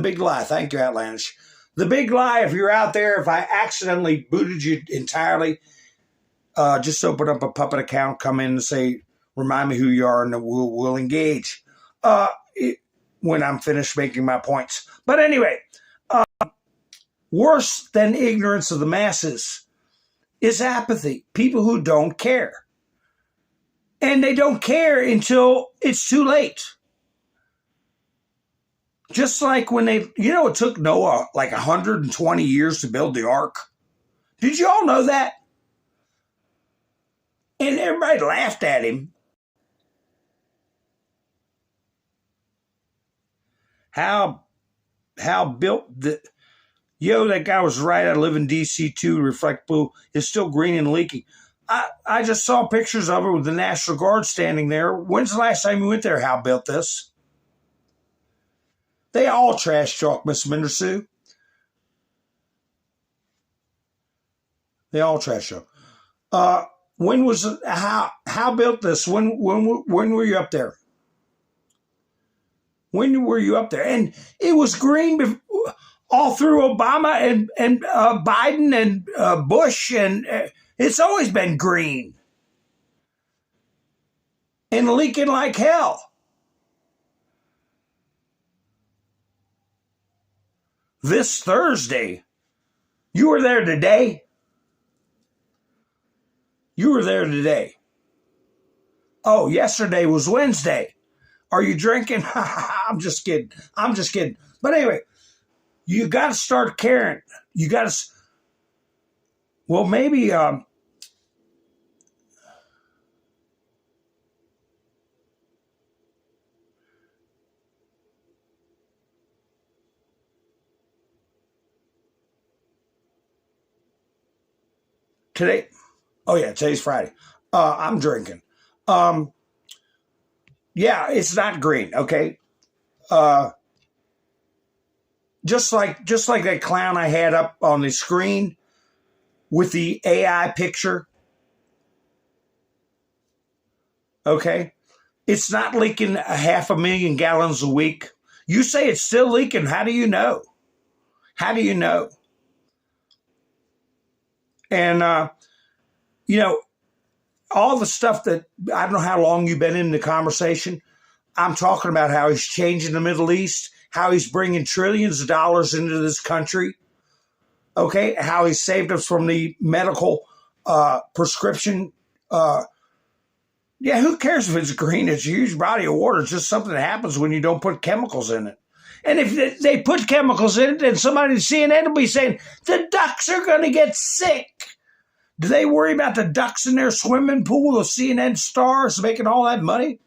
A: Big Lie. Thank you, Outlandish. The Big Lie, if you're out there, if I accidentally booted you entirely, just open up a puppet account, come in and say, remind me who you are, and we'll engage when I'm finished making my points. But anyway, worse than ignorance of the masses is apathy. People who don't care. And they don't care until it's too late. Just like when it took Noah like 120 years to build the ark. Did you all know that? And everybody laughed at him. How built the... that guy was right. I live in D.C. too. Reflect pool is still green and leaking. I just saw pictures of it with the National Guard standing there. When's the last time you went there? How built this? They all trash talk, Miss Mindersue. They all trash talk. When was it? How built this? When were you up there? When were you up there? And it was green all through Obama and Biden and Bush, and it's always been green and leaking like hell. This Thursday, you were there today. You were there today. Oh, yesterday was Wednesday. Are you drinking? I'm just kidding. But anyway, you got to start caring. You got to. Well, maybe. Today. Oh yeah, today's Friday. I'm drinking. Yeah, it's not green. Okay. Just like that clown I had up on the screen with the AI picture. Okay. It's not leaking 500,000 gallons a week. You say it's still leaking. How do you know? How do you know? And, all the stuff that, I don't know how long you've been in the conversation. I'm talking about how he's changing the Middle East, how he's bringing trillions of dollars into this country. Okay. How he saved us from the medical prescription. Yeah, who cares if it's green? It's a huge body of water. It's just something that happens when you don't put chemicals in it. And if they put chemicals in it, then somebody in CNN will be saying, the ducks are going to get sick. Do they worry about the ducks in their swimming pool, the CNN stars making all that money?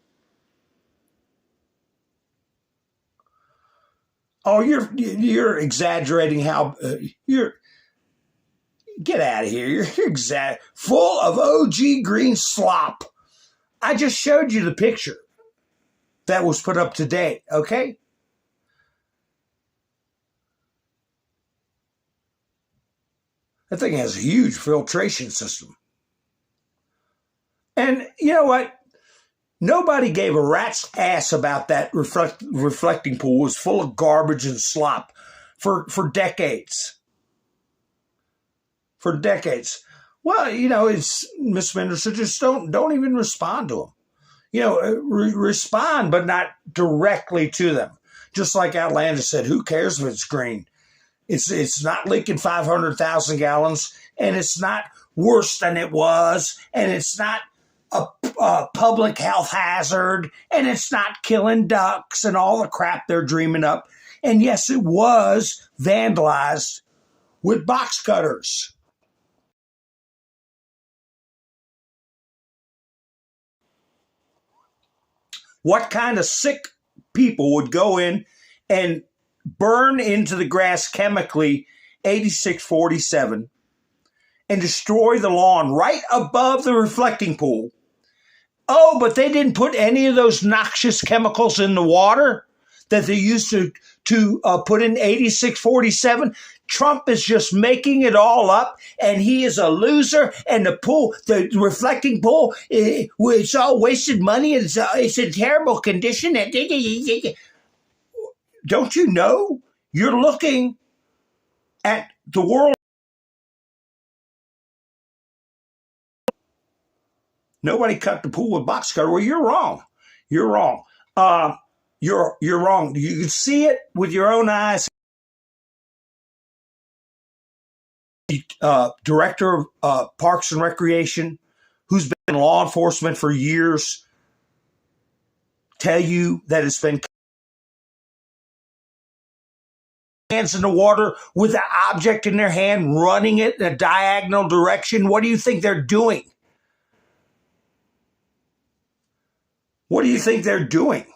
A: Oh, you're exaggerating how you're. Get out of here. You're full of OG green slop. I just showed you the picture that was put up today, okay? That thing has a huge filtration system. And you know what? Nobody gave a rat's ass about that reflecting pool. It was full of garbage and slop for decades. For decades. Well, it's Miss Menderson, just don't even respond to them. Respond, but not directly to them. Just like Outlander said, who cares if it's green? It's not leaking 500,000 gallons, and it's not worse than it was, and it's not a public health hazard, and it's not killing ducks and all the crap they're dreaming up. And yes, it was vandalized with box cutters. What kind of sick people would go in and burn into the grass chemically 8647 and destroy the lawn right above the reflecting pool? Oh, but they didn't put any of those noxious chemicals in the water that they used to put in 8647. Trump is just making it all up, and he is a loser. And the pool, the reflecting pool, it's all wasted money. It's in terrible condition. Don't you know? You're looking at the world. Nobody cut the pool with box cutter. Well, you're wrong. You're wrong. You're wrong. You can see it with your own eyes. Director of Parks and Recreation, who's been in law enforcement for years, tell you that it's been hands in the water with an object in their hand, running it in a diagonal direction. What do you think they're doing? What do you think they're doing?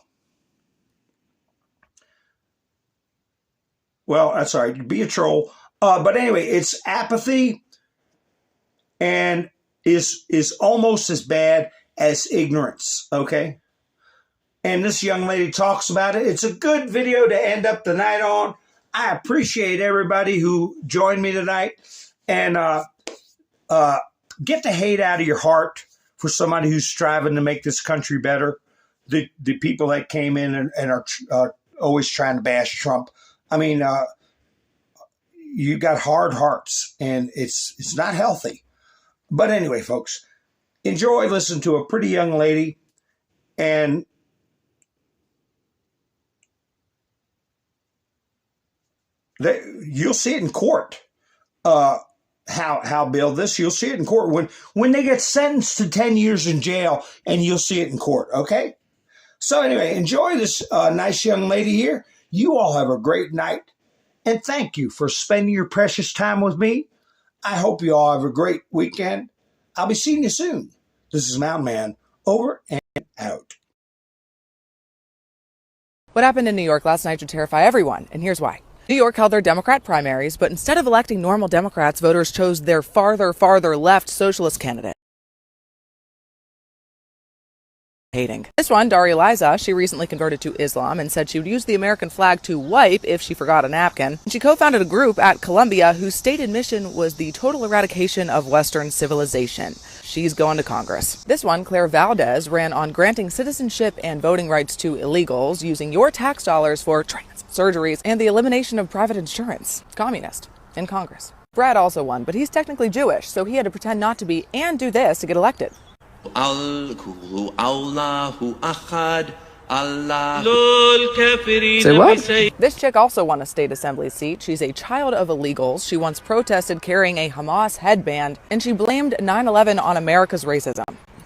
A: Well, that's all right. Be a troll. But anyway, it's apathy, and is almost as bad as ignorance, okay? And this young lady talks about it. It's a good video to end up the night on. I appreciate everybody who joined me tonight. And get the hate out of your heart for somebody who's striving to make this country better. The people that came in and are always trying to bash Trump. I mean, you got hard hearts, and it's not healthy. But anyway, folks, enjoy listening to a pretty young lady, and you'll see it in court. How Bill this, you'll see it in court when they get sentenced to 10 years in jail, and you'll see it in court. Okay. So anyway, enjoy this nice young lady here. You all have a great night. And thank you for spending your precious time with me. I hope you all have a great weekend. I'll be seeing you soon. This is Mountain Man, over and out.
B: What happened in New York last night should terrify everyone, and here's why. New York held their Democrat primaries, but instead of electing normal Democrats, voters chose their farther left socialist candidate. Hating. This one, Daria Liza, she recently converted to Islam and said she would use the American flag to wipe if she forgot a napkin. She co-founded a group at Columbia whose stated mission was the total eradication of Western civilization. She's going to Congress. This one, Claire Valdez, ran on granting citizenship and voting rights to illegals using your tax dollars for trans surgeries and the elimination of private insurance. Communist in Congress. Brad also won, but he's technically Jewish, so he had to pretend not to be and do this to get elected. Say what? This chick also won a state assembly seat. She's a child of illegals. She once protested carrying a Hamas headband, and she blamed 9/11 on America's racism.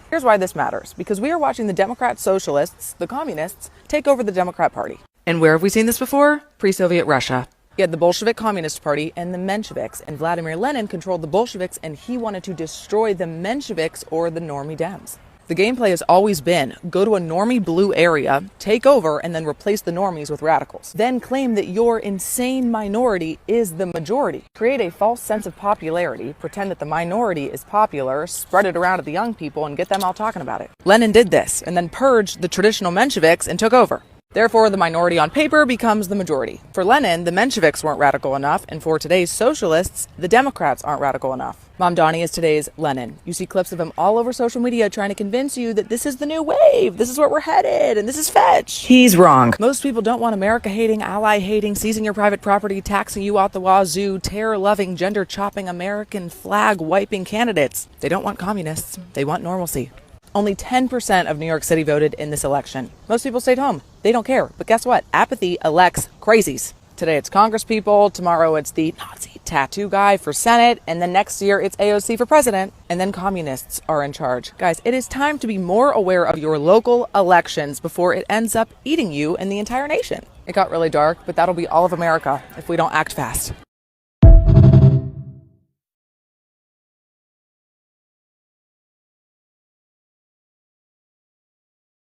B: Here's why this matters. Because we are watching the Democrat socialists, the communists, take over the Democrat Party. And where have we seen this before? Pre-Soviet Russia. You had the Bolshevik Communist Party and the Mensheviks, and Vladimir Lenin controlled the Bolsheviks, and he wanted to destroy the Mensheviks, or the normie Dems. The gameplay has always been, go to a normie blue area, take over, and then replace the normies with radicals. Then claim that your insane minority is the majority. Create a false sense of popularity, pretend that the minority is popular, spread it around to the young people, and get them all talking about it. Lenin did this, and then purged the traditional Mensheviks and took over. Therefore, the minority on paper becomes the majority. For Lenin, the Mensheviks weren't radical enough, and for today's socialists, the Democrats aren't radical enough. Mom Donnie is today's Lenin. You see clips of him all over social media trying to convince you that this is the new wave, this is where we're headed, and this is fetch. He's wrong. Most people don't want America-hating, ally-hating, seizing your private property, taxing you out the wazoo, terror-loving, gender-chopping, American flag-wiping candidates. They don't want communists. They want normalcy. Only 10% of New York City voted in this election. Most people stayed home. They don't care. But guess what? Apathy elects crazies. Today it's Congress people, tomorrow it's the Nazi tattoo guy for Senate, and then next year it's AOC for president, and then communists are in charge. Guys, it is time to be more aware of your local elections before it ends up eating you and the entire nation. It got really dark, but that'll be all of America if we don't act fast.